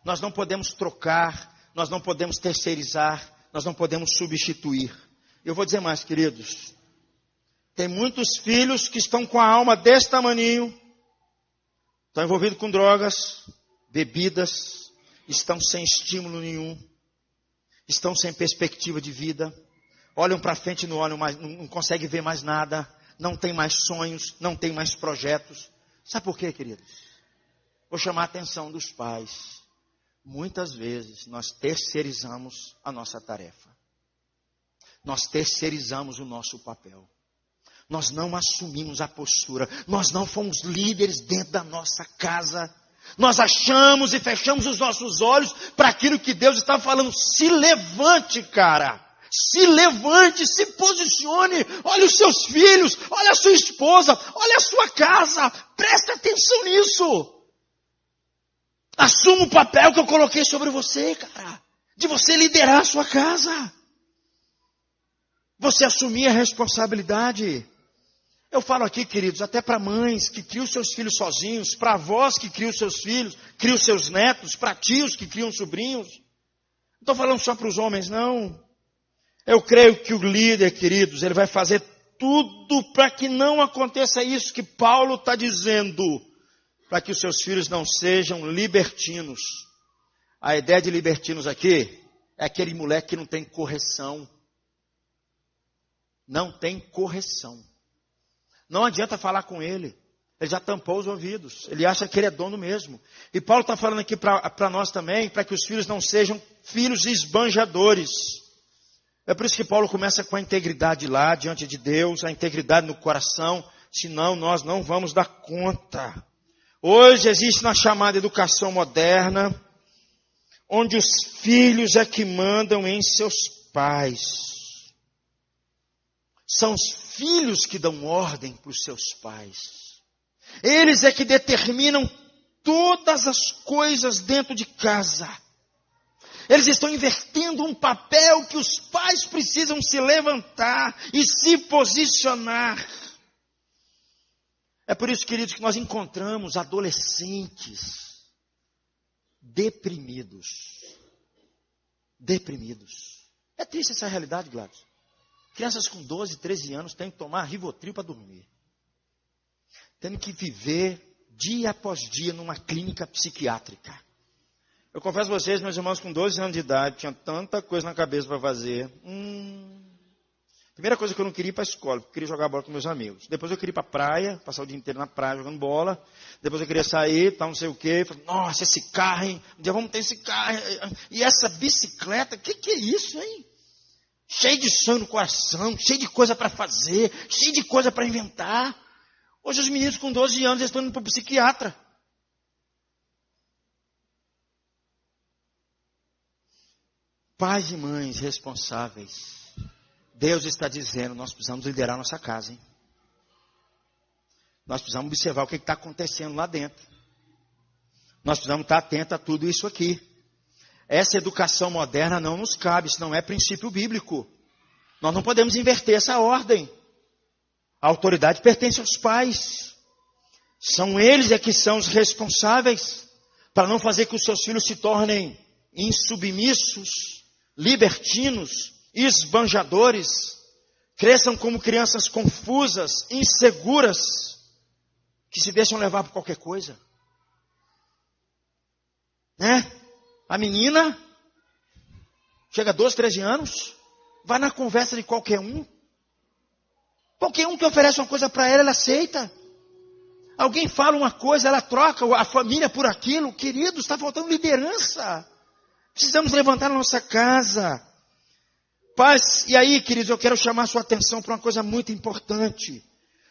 Nós não podemos trocar, nós não podemos terceirizar, nós não podemos substituir. Eu vou dizer mais, queridos. Tem muitos filhos que estão com a alma desse tamaninho, estão envolvidos com drogas, bebidas, estão sem estímulo nenhum, estão sem perspectiva de vida, olham para frente e não conseguem ver mais nada, não tem mais sonhos, não tem mais projetos. Sabe por quê, queridos? Vou chamar a atenção dos pais. Muitas vezes nós terceirizamos a nossa tarefa. Nós terceirizamos o nosso papel. Nós não assumimos a postura. Nós não fomos líderes dentro da nossa casa. Nós achamos e fechamos os nossos olhos para aquilo que Deus está falando. Se levante, cara. Se levante, se posicione. Olha os seus filhos, olha a sua esposa, olha a sua casa. Preste atenção nisso. Assuma o papel que eu coloquei sobre você, cara. De você liderar a sua casa. Você assumir a responsabilidade. Eu falo aqui, queridos, até para mães que criam seus filhos sozinhos, para avós que criam seus filhos, criam seus netos, para tios que criam sobrinhos. Não estou falando só para os homens, não. Eu creio que o líder, queridos, ele vai fazer tudo para que não aconteça isso que Paulo está dizendo. Para que os seus filhos não sejam libertinos. A ideia de libertinos aqui é aquele moleque que não tem correção. Não tem correção. Não adianta falar com ele. Ele já tampou os ouvidos. Ele acha que ele é dono mesmo. E Paulo está falando aqui para nós também, para que os filhos não sejam filhos esbanjadores. É por isso que Paulo começa com a integridade lá, diante de Deus, a integridade no coração, senão nós não vamos dar conta. Hoje existe uma chamada educação moderna, onde os filhos é que mandam em seus pais. São os filhos que dão ordem para os seus pais. Eles é que determinam todas as coisas dentro de casa. Eles estão invertendo um papel que os pais precisam se levantar e se posicionar. É por isso, queridos, que nós encontramos adolescentes deprimidos. Deprimidos. É triste essa realidade, Gladys. Crianças com 12, 13 anos têm que tomar Rivotril para dormir. Tendo que viver dia após dia numa clínica psiquiátrica. Eu confesso a vocês, meus irmãos, com 12 anos de idade, tinha tanta coisa na cabeça para fazer. Primeira coisa que eu não queria ir para a escola, porque eu queria jogar bola com meus amigos. Depois eu queria ir para a praia, passar o dia inteiro na praia jogando bola. Depois eu queria sair, tal, não sei o quê. Falei, nossa, esse carro, hein? Um dia vamos ter esse carro. E essa bicicleta, que é isso, hein? Cheio de sonho no coração, cheio de coisa para fazer, cheio de coisa para inventar. Hoje os meninos com 12 anos estão indo para o psiquiatra. Pais e mães responsáveis. Deus está dizendo, nós precisamos liderar nossa casa, hein? Nós precisamos observar o que está acontecendo lá dentro. Nós precisamos estar atentos a tudo isso aqui. Essa educação moderna não nos cabe, isso não é princípio bíblico. Nós não podemos inverter essa ordem. A autoridade pertence aos pais. São eles que são os responsáveis para não fazer que os seus filhos se tornem insubmissos, libertinos, esbanjadores, cresçam como crianças confusas, inseguras, que se deixam levar por qualquer coisa. Né? A menina chega a 12, 13 anos, vai na conversa de qualquer um. Qualquer um que oferece uma coisa para ela, ela aceita. Alguém fala uma coisa, ela troca a família por aquilo. Queridos, está faltando liderança. Precisamos levantar a nossa casa. Paz, e aí, queridos, eu quero chamar a sua atenção para uma coisa muito importante.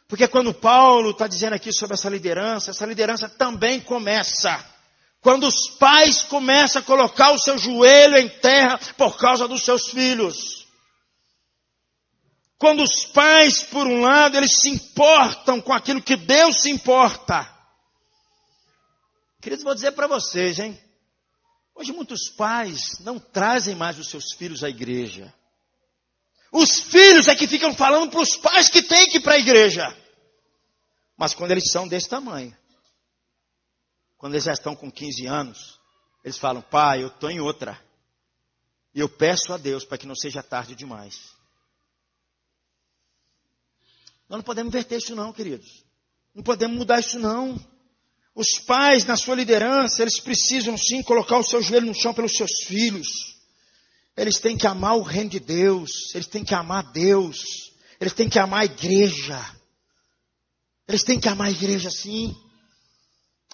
Porque quando Paulo está dizendo aqui sobre essa liderança também começa quando os pais começam a colocar o seu joelho em terra por causa dos seus filhos. Quando os pais, por um lado, eles se importam com aquilo que Deus se importa. Queridos, vou dizer para vocês, hein? Hoje muitos pais não trazem mais os seus filhos à igreja. Os filhos é que ficam falando para os pais que têm que ir para a igreja. Mas quando eles são desse tamanho, quando eles já estão com 15 anos, eles falam, pai, eu estou em outra. E eu peço a Deus para que não seja tarde demais. Nós não podemos inverter isso não, queridos. Não podemos mudar isso não. Os pais, na sua liderança, eles precisam sim colocar o seu joelho no chão pelos seus filhos. Eles têm que amar o reino de Deus. Eles têm que amar Deus. Eles têm que amar a igreja. Eles têm que amar a igreja sim.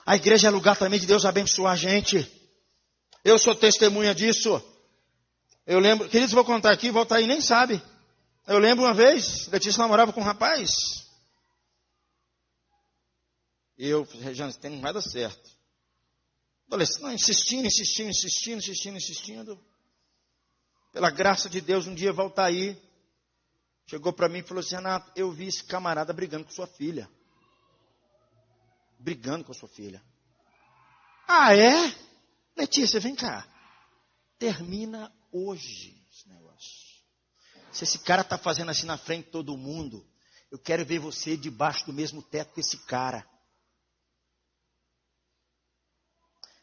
A igreja é lugar também de Deus abençoar a gente. Eu sou testemunha disso. Eu lembro, queridos, vou contar aqui, volta aí, nem sabe. Eu lembro uma vez, Letícia namorava com um rapaz. E eu falei, Regiane, isso não vai dar certo. Não, insistindo. Pela graça de Deus, um dia voltar aí. Chegou para mim e falou assim, Renato, eu vi esse camarada brigando com sua filha. Brigando com a sua filha. Ah, é? Letícia, vem cá. Termina hoje esse negócio. Se esse cara está fazendo assim na frente de todo mundo, eu quero ver você debaixo do mesmo teto que esse cara.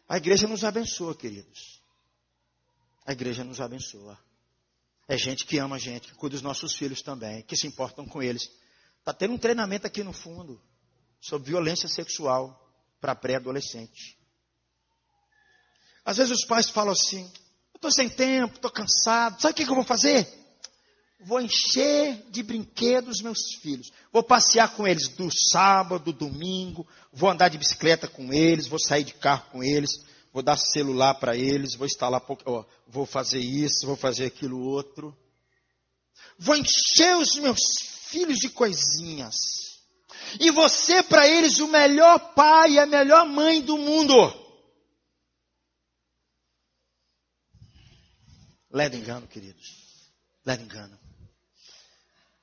A igreja nos abençoa, queridos. A igreja nos abençoa. É gente que ama a gente, que cuida dos nossos filhos também, que se importam com eles. Está tendo um treinamento aqui no fundo sobre violência sexual para pré-adolescente. Às vezes os pais falam assim, eu estou sem tempo, estou cansado, sabe o que eu vou fazer? Vou encher de brinquedos meus filhos. Vou passear com eles do sábado, domingo, vou andar de bicicleta com eles, vou sair de carro com eles, vou dar celular para eles, vou instalar, vou fazer isso, vou fazer aquilo outro. Vou encher os meus filhos de coisinhas. E você para eles o melhor pai e a melhor mãe do mundo. Leva engano, queridos. Leva engano.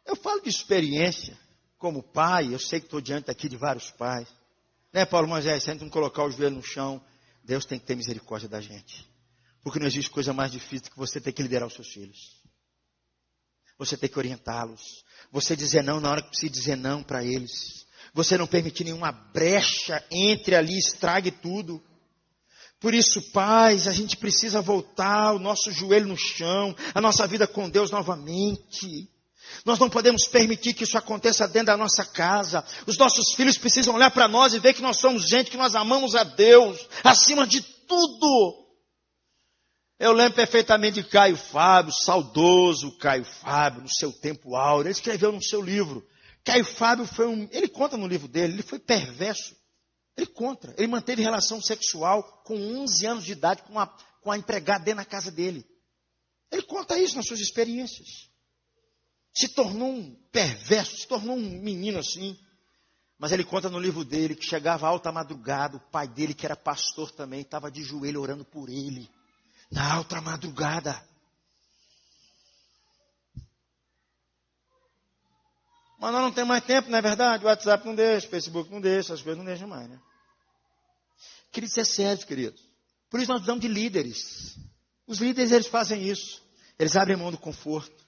Eu falo de experiência, como pai, eu sei que estou diante aqui de vários pais. Né, Paulo Moisés, se a gente não colocar o joelho no chão, Deus tem que ter misericórdia da gente. Porque não existe coisa mais difícil do que você ter que liderar os seus filhos. Você tem que orientá-los. Você dizer não na hora que precisa dizer não para eles. Você não permitir nenhuma brecha entre ali, estrague tudo. Por isso, pais, a gente precisa voltar o nosso joelho no chão, a nossa vida com Deus novamente. Nós não podemos permitir que isso aconteça dentro da nossa casa. Os nossos filhos precisam olhar para nós e ver que nós somos gente, que nós amamos a Deus, acima de tudo. Eu lembro perfeitamente de Caio Fábio, saudoso Caio Fábio, no seu tempo áureo. Ele escreveu no seu livro. Caio Fábio ele conta no livro dele, ele foi perverso. Ele manteve relação sexual com 11 anos de idade com a empregada dentro da casa dele. Ele conta isso nas suas experiências. Se tornou um perverso, se tornou um menino assim. Mas ele conta no livro dele que chegava alta madrugada, o pai dele, que era pastor também, estava de joelho orando por ele. Na alta madrugada. Mas nós não temos mais tempo, não é verdade? O WhatsApp não deixa, o Facebook não deixa, as coisas não deixam mais, né? Queridos, é sério, queridos. Por isso nós precisamos de líderes. Os líderes, eles fazem isso. Eles abrem mão do conforto.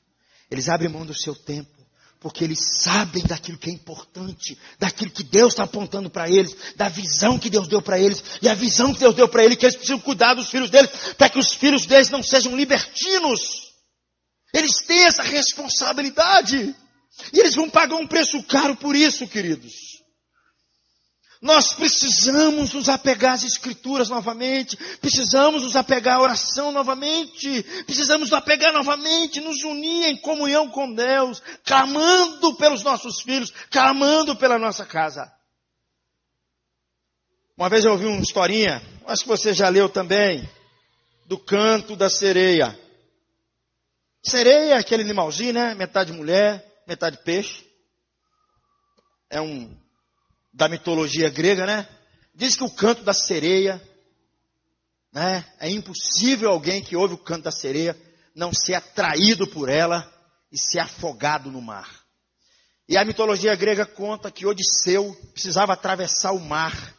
Eles abrem mão do seu tempo. Porque eles sabem daquilo que é importante. Daquilo que Deus está apontando para eles. Da visão que Deus deu para eles. E a visão que Deus deu para eles, que eles precisam cuidar dos filhos deles. Para que os filhos deles não sejam libertinos. Eles têm essa responsabilidade. E eles vão pagar um preço caro por isso, queridos. Nós precisamos nos apegar às Escrituras novamente. Precisamos nos apegar à oração novamente. Precisamos nos apegar novamente, nos unir em comunhão com Deus. Clamando pelos nossos filhos, clamando pela nossa casa. Uma vez eu ouvi uma historinha, acho que você já leu também, do canto da sereia. Sereia é aquele animalzinho, né? Metade mulher, metade peixe. É da mitologia grega, né? Diz que o canto da sereia, né? É impossível alguém que ouve o canto da sereia não ser atraído por ela e ser afogado no mar. E a mitologia grega conta que Odisseu precisava atravessar o mar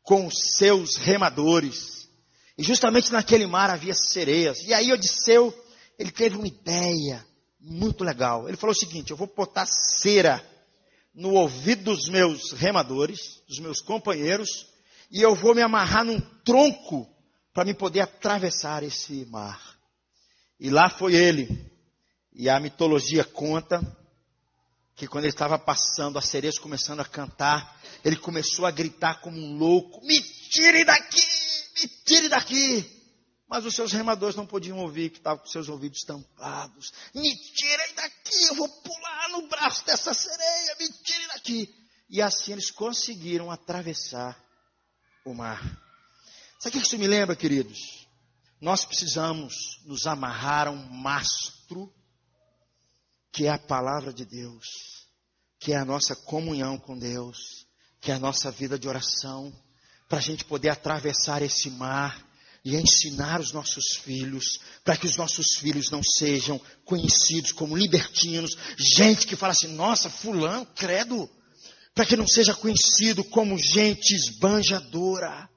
com os seus remadores. E justamente naquele mar havia sereias. E aí Odisseu, ele teve uma ideia muito legal. Ele falou o seguinte: eu vou botar cera no ouvido dos meus remadores, dos meus companheiros, e eu vou me amarrar num tronco para me poder atravessar esse mar. E lá foi ele. E a mitologia conta que quando ele estava passando, as sereias começando a cantar, ele começou a gritar como um louco: me tire daqui, me tire daqui. Mas os seus remadores não podiam ouvir, que estavam com seus ouvidos tampados. Me tirem daqui, eu vou pular no braço dessa sereia, me tirem daqui. E assim eles conseguiram atravessar o mar. Sabe o que isso me lembra, queridos? Nós precisamos nos amarrar a um mastro, que é a palavra de Deus, que é a nossa comunhão com Deus, que é a nossa vida de oração, para a gente poder atravessar esse mar e ensinar os nossos filhos, para que os nossos filhos não sejam conhecidos como libertinos, gente que fala assim: nossa, fulano, credo, para que não seja conhecido como gente esbanjadora.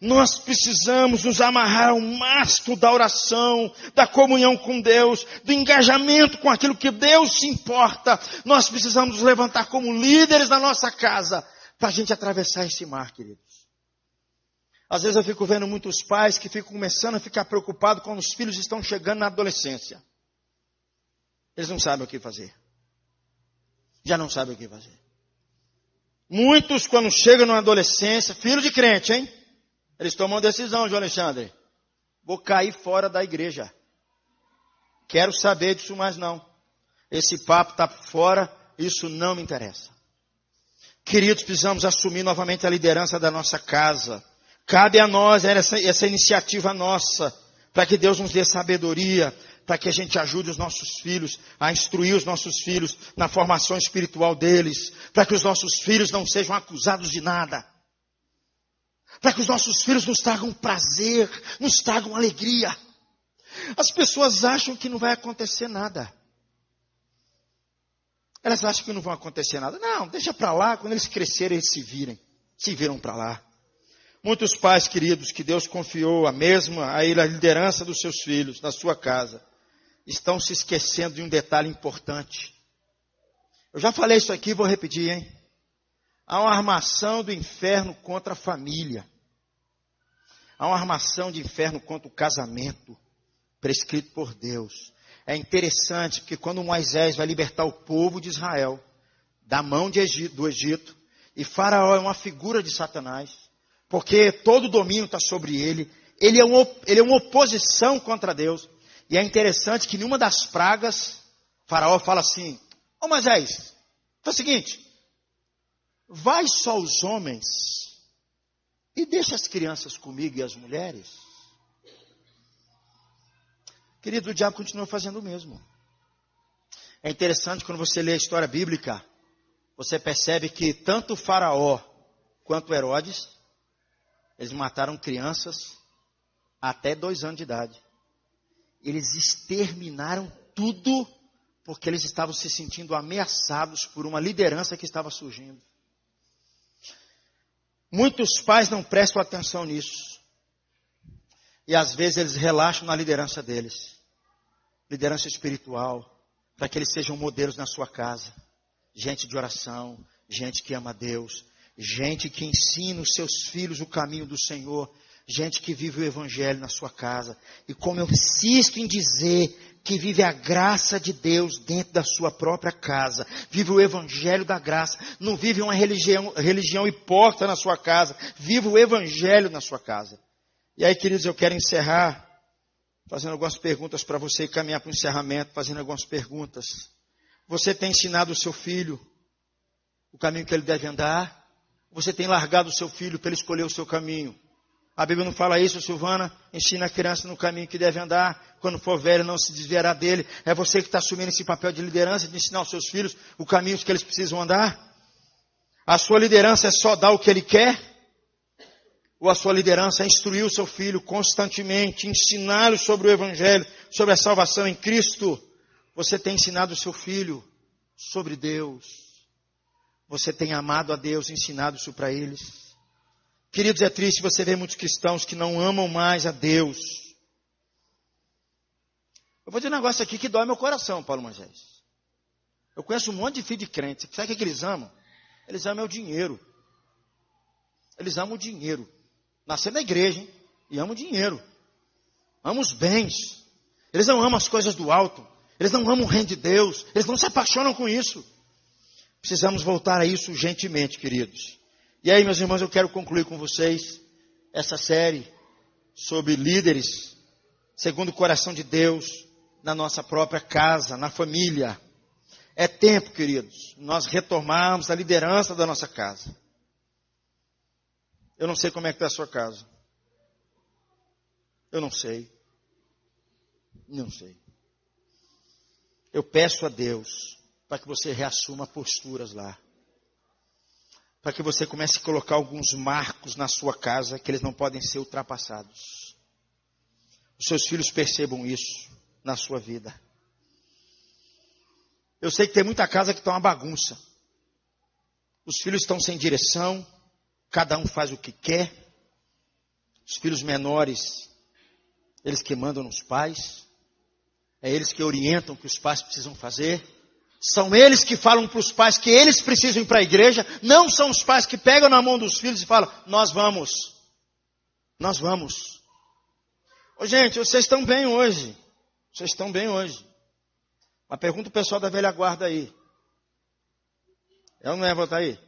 Nós precisamos nos amarrar ao mastro da oração, da comunhão com Deus, do engajamento com aquilo que Deus se importa. Nós precisamos nos levantar como líderes da nossa casa, para a gente atravessar esse mar, queridos. Às vezes eu fico vendo muitos pais que ficam começando a ficar preocupados quando os filhos estão chegando na adolescência. Eles não sabem o que fazer. Já não sabem o que fazer. Muitos, quando chegam na adolescência, filho de crente, hein? Eles tomam uma decisão, João Alexandre: vou cair fora da igreja. Quero saber disso mais não. Esse papo está fora, isso não me interessa. Queridos, precisamos assumir novamente a liderança da nossa casa. Cabe a nós essa iniciativa nossa, para que Deus nos dê sabedoria, para que a gente ajude os nossos filhos a instruir os nossos filhos na formação espiritual deles, para que os nossos filhos não sejam acusados de nada, para que os nossos filhos nos tragam prazer, nos tragam alegria. As pessoas acham que não vai acontecer nada. Elas acham que não vai acontecer nada. Não, deixa para lá, quando eles crescerem, eles se viram para lá. Muitos pais queridos que Deus confiou a liderança dos seus filhos na sua casa, estão se esquecendo de um detalhe importante. Eu já falei isso aqui, vou repetir, hein? Há uma armação do inferno contra a família. Há uma armação de inferno contra o casamento, prescrito por Deus. É interessante porque quando Moisés vai libertar o povo de Israel da mão do Egito, e Faraó é uma figura de Satanás, porque todo o domínio está sobre ele, ele é uma oposição contra Deus. E é interessante que numa das pragas, Faraó fala assim: ô Moisés, é o seguinte, vai só os homens e deixa as crianças comigo e as mulheres. Querido, o diabo continua fazendo o mesmo. É interessante quando você lê a história bíblica, você percebe que tanto Faraó quanto Herodes, eles mataram crianças até 2 anos de idade. Eles exterminaram tudo porque eles estavam se sentindo ameaçados por uma liderança que estava surgindo. Muitos pais não prestam atenção nisso. E às vezes eles relaxam na liderança deles. Liderança espiritual, para que eles sejam modelos na sua casa. Gente de oração, gente que ama a Deus, gente que ensina os seus filhos o caminho do Senhor, gente que vive o evangelho na sua casa. E como eu insisto em dizer, que vive a graça de Deus dentro da sua própria casa, vive o evangelho da graça, não vive uma religião hipócrita na sua casa, vive o evangelho na sua casa. E aí, queridos, eu quero encerrar fazendo algumas perguntas para você e caminhar para o encerramento, fazendo algumas perguntas. Você tem ensinado o seu filho o caminho que ele deve andar? Você tem largado o seu filho para ele escolher o seu caminho? A Bíblia não fala isso, Silvana? Ensina a criança no caminho que deve andar. Quando for velho, não se desviará dele. É você que está assumindo esse papel de liderança, de ensinar os seus filhos o caminho que eles precisam andar? A sua liderança é só dar o que ele quer? Ou a sua liderança é instruir o seu filho constantemente, ensiná-lo sobre o Evangelho, sobre a salvação em Cristo? Você tem ensinado o seu filho sobre Deus? Você tem amado a Deus, ensinado isso para eles? Queridos, é triste você ver muitos cristãos que não amam mais a Deus. Eu vou dizer um negócio aqui que dói meu coração, Paulo Moisés. Eu conheço um monte de filho de crente. Sabe o que eles amam? Eles amam o dinheiro. Eles amam o dinheiro. Nasceram na igreja, hein? E amam o dinheiro. Amam os bens. Eles não amam as coisas do alto. Eles não amam o reino de Deus. Eles não se apaixonam com isso. Precisamos voltar a isso urgentemente, queridos. E aí, meus irmãos, eu quero concluir com vocês essa série sobre líderes segundo o coração de Deus na nossa própria casa, na família. É tempo, queridos, nós retomarmos a liderança da nossa casa. Eu não sei como é que está a sua casa. Eu não sei. Não sei. Eu peço a Deus para que você reassuma posturas lá. Para que você comece a colocar alguns marcos na sua casa que eles não podem ser ultrapassados. Os seus filhos percebam isso na sua vida. Eu sei que tem muita casa que está uma bagunça. Os filhos estão sem direção, cada um faz o que quer. Os filhos menores, eles que mandam nos pais. É eles que orientam o que os pais precisam fazer. São eles que falam para os pais que eles precisam ir para a igreja. Não são os pais que pegam na mão dos filhos e falam, nós vamos. Nós vamos. Ô, gente, vocês estão bem hoje. Vocês estão bem hoje. Mas pergunta o pessoal da velha guarda aí. É ou não é, voltar aí?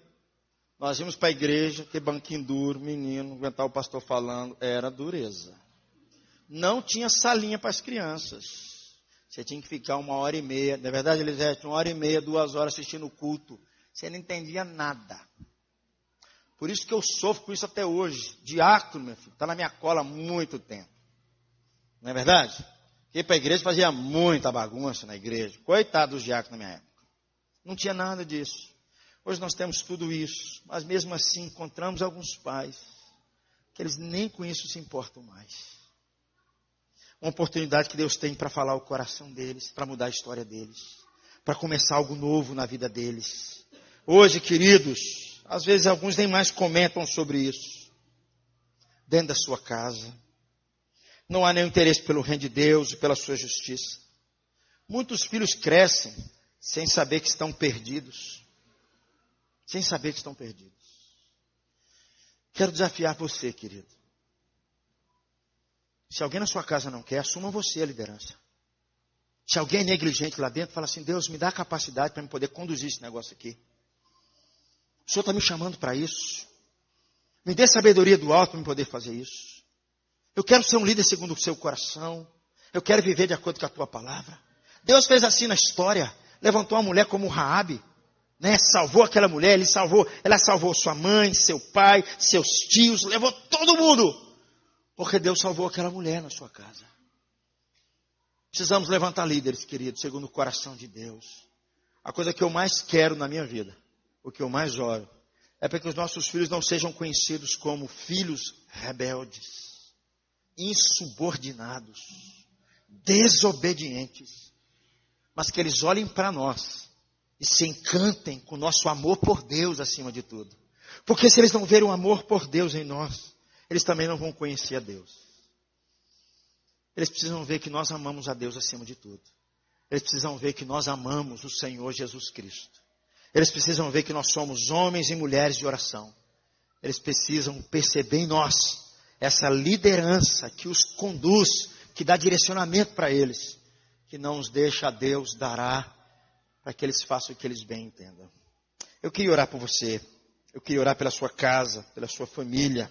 Nós íamos para a igreja, que banquinho duro, menino, aguentar o pastor falando. Era dureza. Não tinha salinha para as crianças. Você tinha que ficar 1h30, na verdade, Elisete, 1h30, 2 horas assistindo o culto. Você não entendia nada. Por isso que eu sofro com isso até hoje. Diácono, meu filho, está na minha cola há muito tempo. Não é verdade? Ir para a igreja fazia muita bagunça na igreja. Coitado dos diáconos na minha época. Não tinha nada disso. Hoje nós temos tudo isso. Mas mesmo assim encontramos alguns pais que eles nem com isso se importam mais. Uma oportunidade que Deus tem para falar o coração deles, para mudar a história deles, para começar algo novo na vida deles. Hoje, queridos, às vezes alguns nem mais comentam sobre isso. Dentro da sua casa. Não há nenhum interesse pelo reino de Deus e pela sua justiça. Muitos filhos crescem sem saber que estão perdidos. Sem saber que estão perdidos. Quero desafiar você, querido. Se alguém na sua casa não quer, assuma você a liderança. Se alguém é negligente lá dentro, fala assim, Deus, me dá a capacidade para me poder conduzir esse negócio aqui. O Senhor está me chamando para isso. Me dê sabedoria do alto para me poder fazer isso. Eu quero ser um líder segundo o seu coração. Eu quero viver de acordo com a tua palavra. Deus fez assim na história. Levantou uma mulher como Raabe, né? Salvou aquela mulher, ela salvou sua mãe, seu pai, seus tios, levou todo mundo. Porque Deus salvou aquela mulher na sua casa. Precisamos levantar líderes, queridos, segundo o coração de Deus. A coisa que eu mais quero na minha vida, o que eu mais oro, é para que os nossos filhos não sejam conhecidos como filhos rebeldes, insubordinados, desobedientes, mas que eles olhem para nós e se encantem com o nosso amor por Deus acima de tudo. Porque se eles não verem o amor por Deus em nós, eles também não vão conhecer a Deus. Eles precisam ver que nós amamos a Deus acima de tudo. Eles precisam ver que nós amamos o Senhor Jesus Cristo. Eles precisam ver que nós somos homens e mulheres de oração. Eles precisam perceber em nós essa liderança que os conduz, que dá direcionamento para eles, que não os deixa a Deus dará, para que eles façam o que eles bem entendam. Eu queria orar por você. Eu queria orar pela sua casa, pela sua família,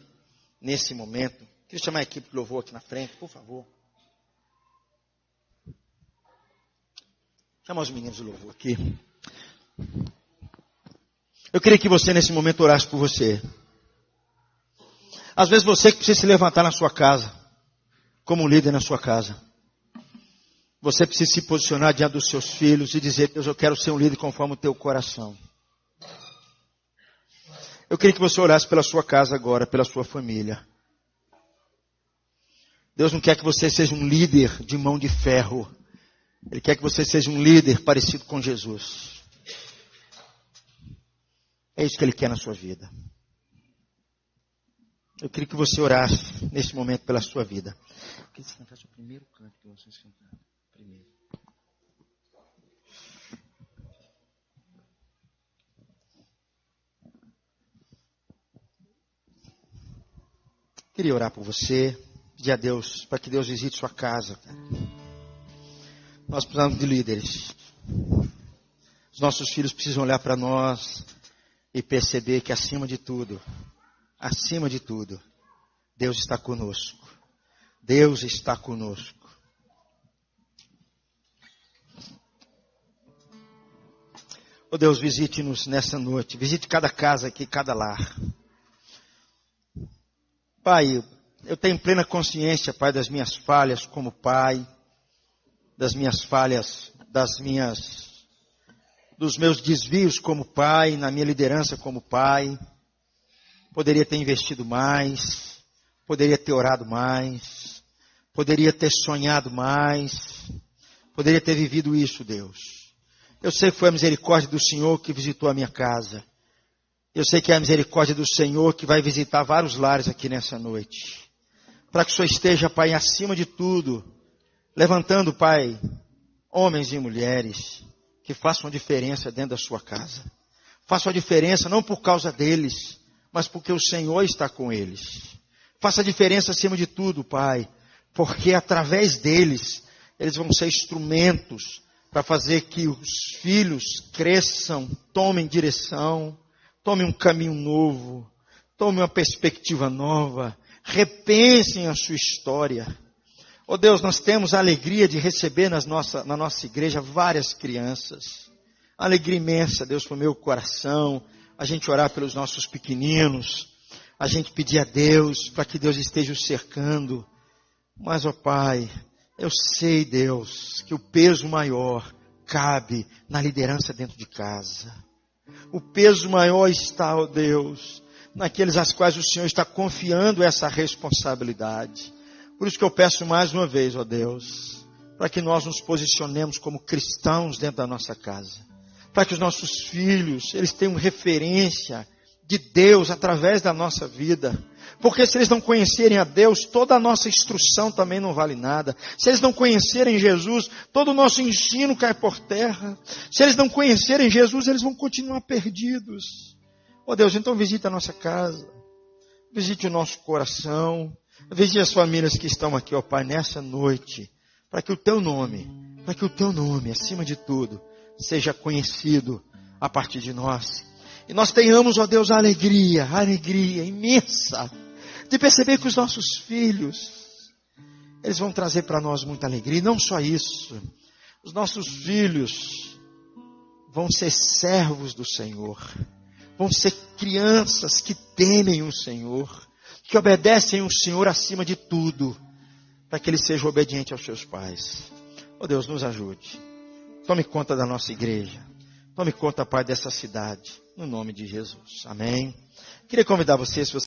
nesse momento. Queria chamar a equipe de louvor aqui na frente, por favor. Chama os meninos de louvor aqui. Eu queria que você nesse momento orasse por você. Às vezes você que precisa se levantar na sua casa, como líder na sua casa. Você precisa se posicionar diante dos seus filhos e dizer: Deus, eu quero ser um líder conforme o teu coração. Eu queria que você orasse pela sua casa agora, pela sua família. Deus não quer que você seja um líder de mão de ferro. Ele quer que você seja um líder parecido com Jesus. É isso que Ele quer na sua vida. Eu queria que você orasse nesse momento pela sua vida. Eu queria que você cantasse o primeiro canto que vocês cantaram. Primeiro. Queria orar por você, pedir a Deus, para que Deus visite sua casa. Nós precisamos de líderes. Os nossos filhos precisam olhar para nós e perceber que acima de tudo, Deus está conosco. Deus está conosco. Oh Deus, visite-nos nessa noite. Visite cada casa aqui, cada lar. Pai, eu tenho plena consciência, Pai, das minhas falhas como pai, das minhas falhas, dos meus desvios como pai, na minha liderança como pai. Poderia ter investido mais, poderia ter orado mais, poderia ter sonhado mais, poderia ter vivido isso, Deus. Eu sei que foi a misericórdia do Senhor que visitou a minha casa. Eu sei que é a misericórdia do Senhor que vai visitar vários lares aqui nessa noite. Para que o Senhor esteja, Pai, acima de tudo, levantando, Pai, homens e mulheres que façam a diferença dentro da sua casa. Façam a diferença não por causa deles, mas porque o Senhor está com eles. Faça a diferença acima de tudo, Pai, porque através deles, eles vão ser instrumentos para fazer que os filhos cresçam, tomem direção, tomem um caminho novo, tomem uma perspectiva nova, repensem a sua história. Oh Deus, nós temos a alegria de receber na nossa igreja várias crianças. Alegria imensa, Deus, para o meu coração, a gente orar pelos nossos pequeninos, a gente pedir a Deus para que Deus esteja os cercando. Mas, ó Pai, eu sei, Deus, que o peso maior cabe na liderança dentro de casa. O peso maior está, ó Deus, naqueles às quais o Senhor está confiando essa responsabilidade. Por isso que eu peço mais uma vez, ó Deus, para que nós nos posicionemos como cristãos dentro da nossa casa. Para que os nossos filhos, eles tenham referência de Deus através da nossa vida. Porque se eles não conhecerem a Deus, toda a nossa instrução também não vale nada. Se eles não conhecerem Jesus, todo o nosso ensino cai por terra. Se eles não conhecerem Jesus, eles vão continuar perdidos. Ó Deus, então visita a nossa casa. Visite o nosso coração. Visite as famílias que estão aqui, ó Pai, nessa noite. Para que o Teu nome, acima de tudo, seja conhecido a partir de nós. E nós tenhamos, ó Deus, a alegria imensa de perceber que os nossos filhos eles vão trazer para nós muita alegria. E não só isso, os nossos filhos vão ser servos do Senhor, vão ser crianças que temem o Senhor, que obedecem o Senhor acima de tudo, para que eles sejam obedientes aos seus pais. Oh Deus, nos ajude. Tome conta da nossa igreja. Tome conta, Pai, dessa cidade. No nome de Jesus. Amém. Queria convidar você, se você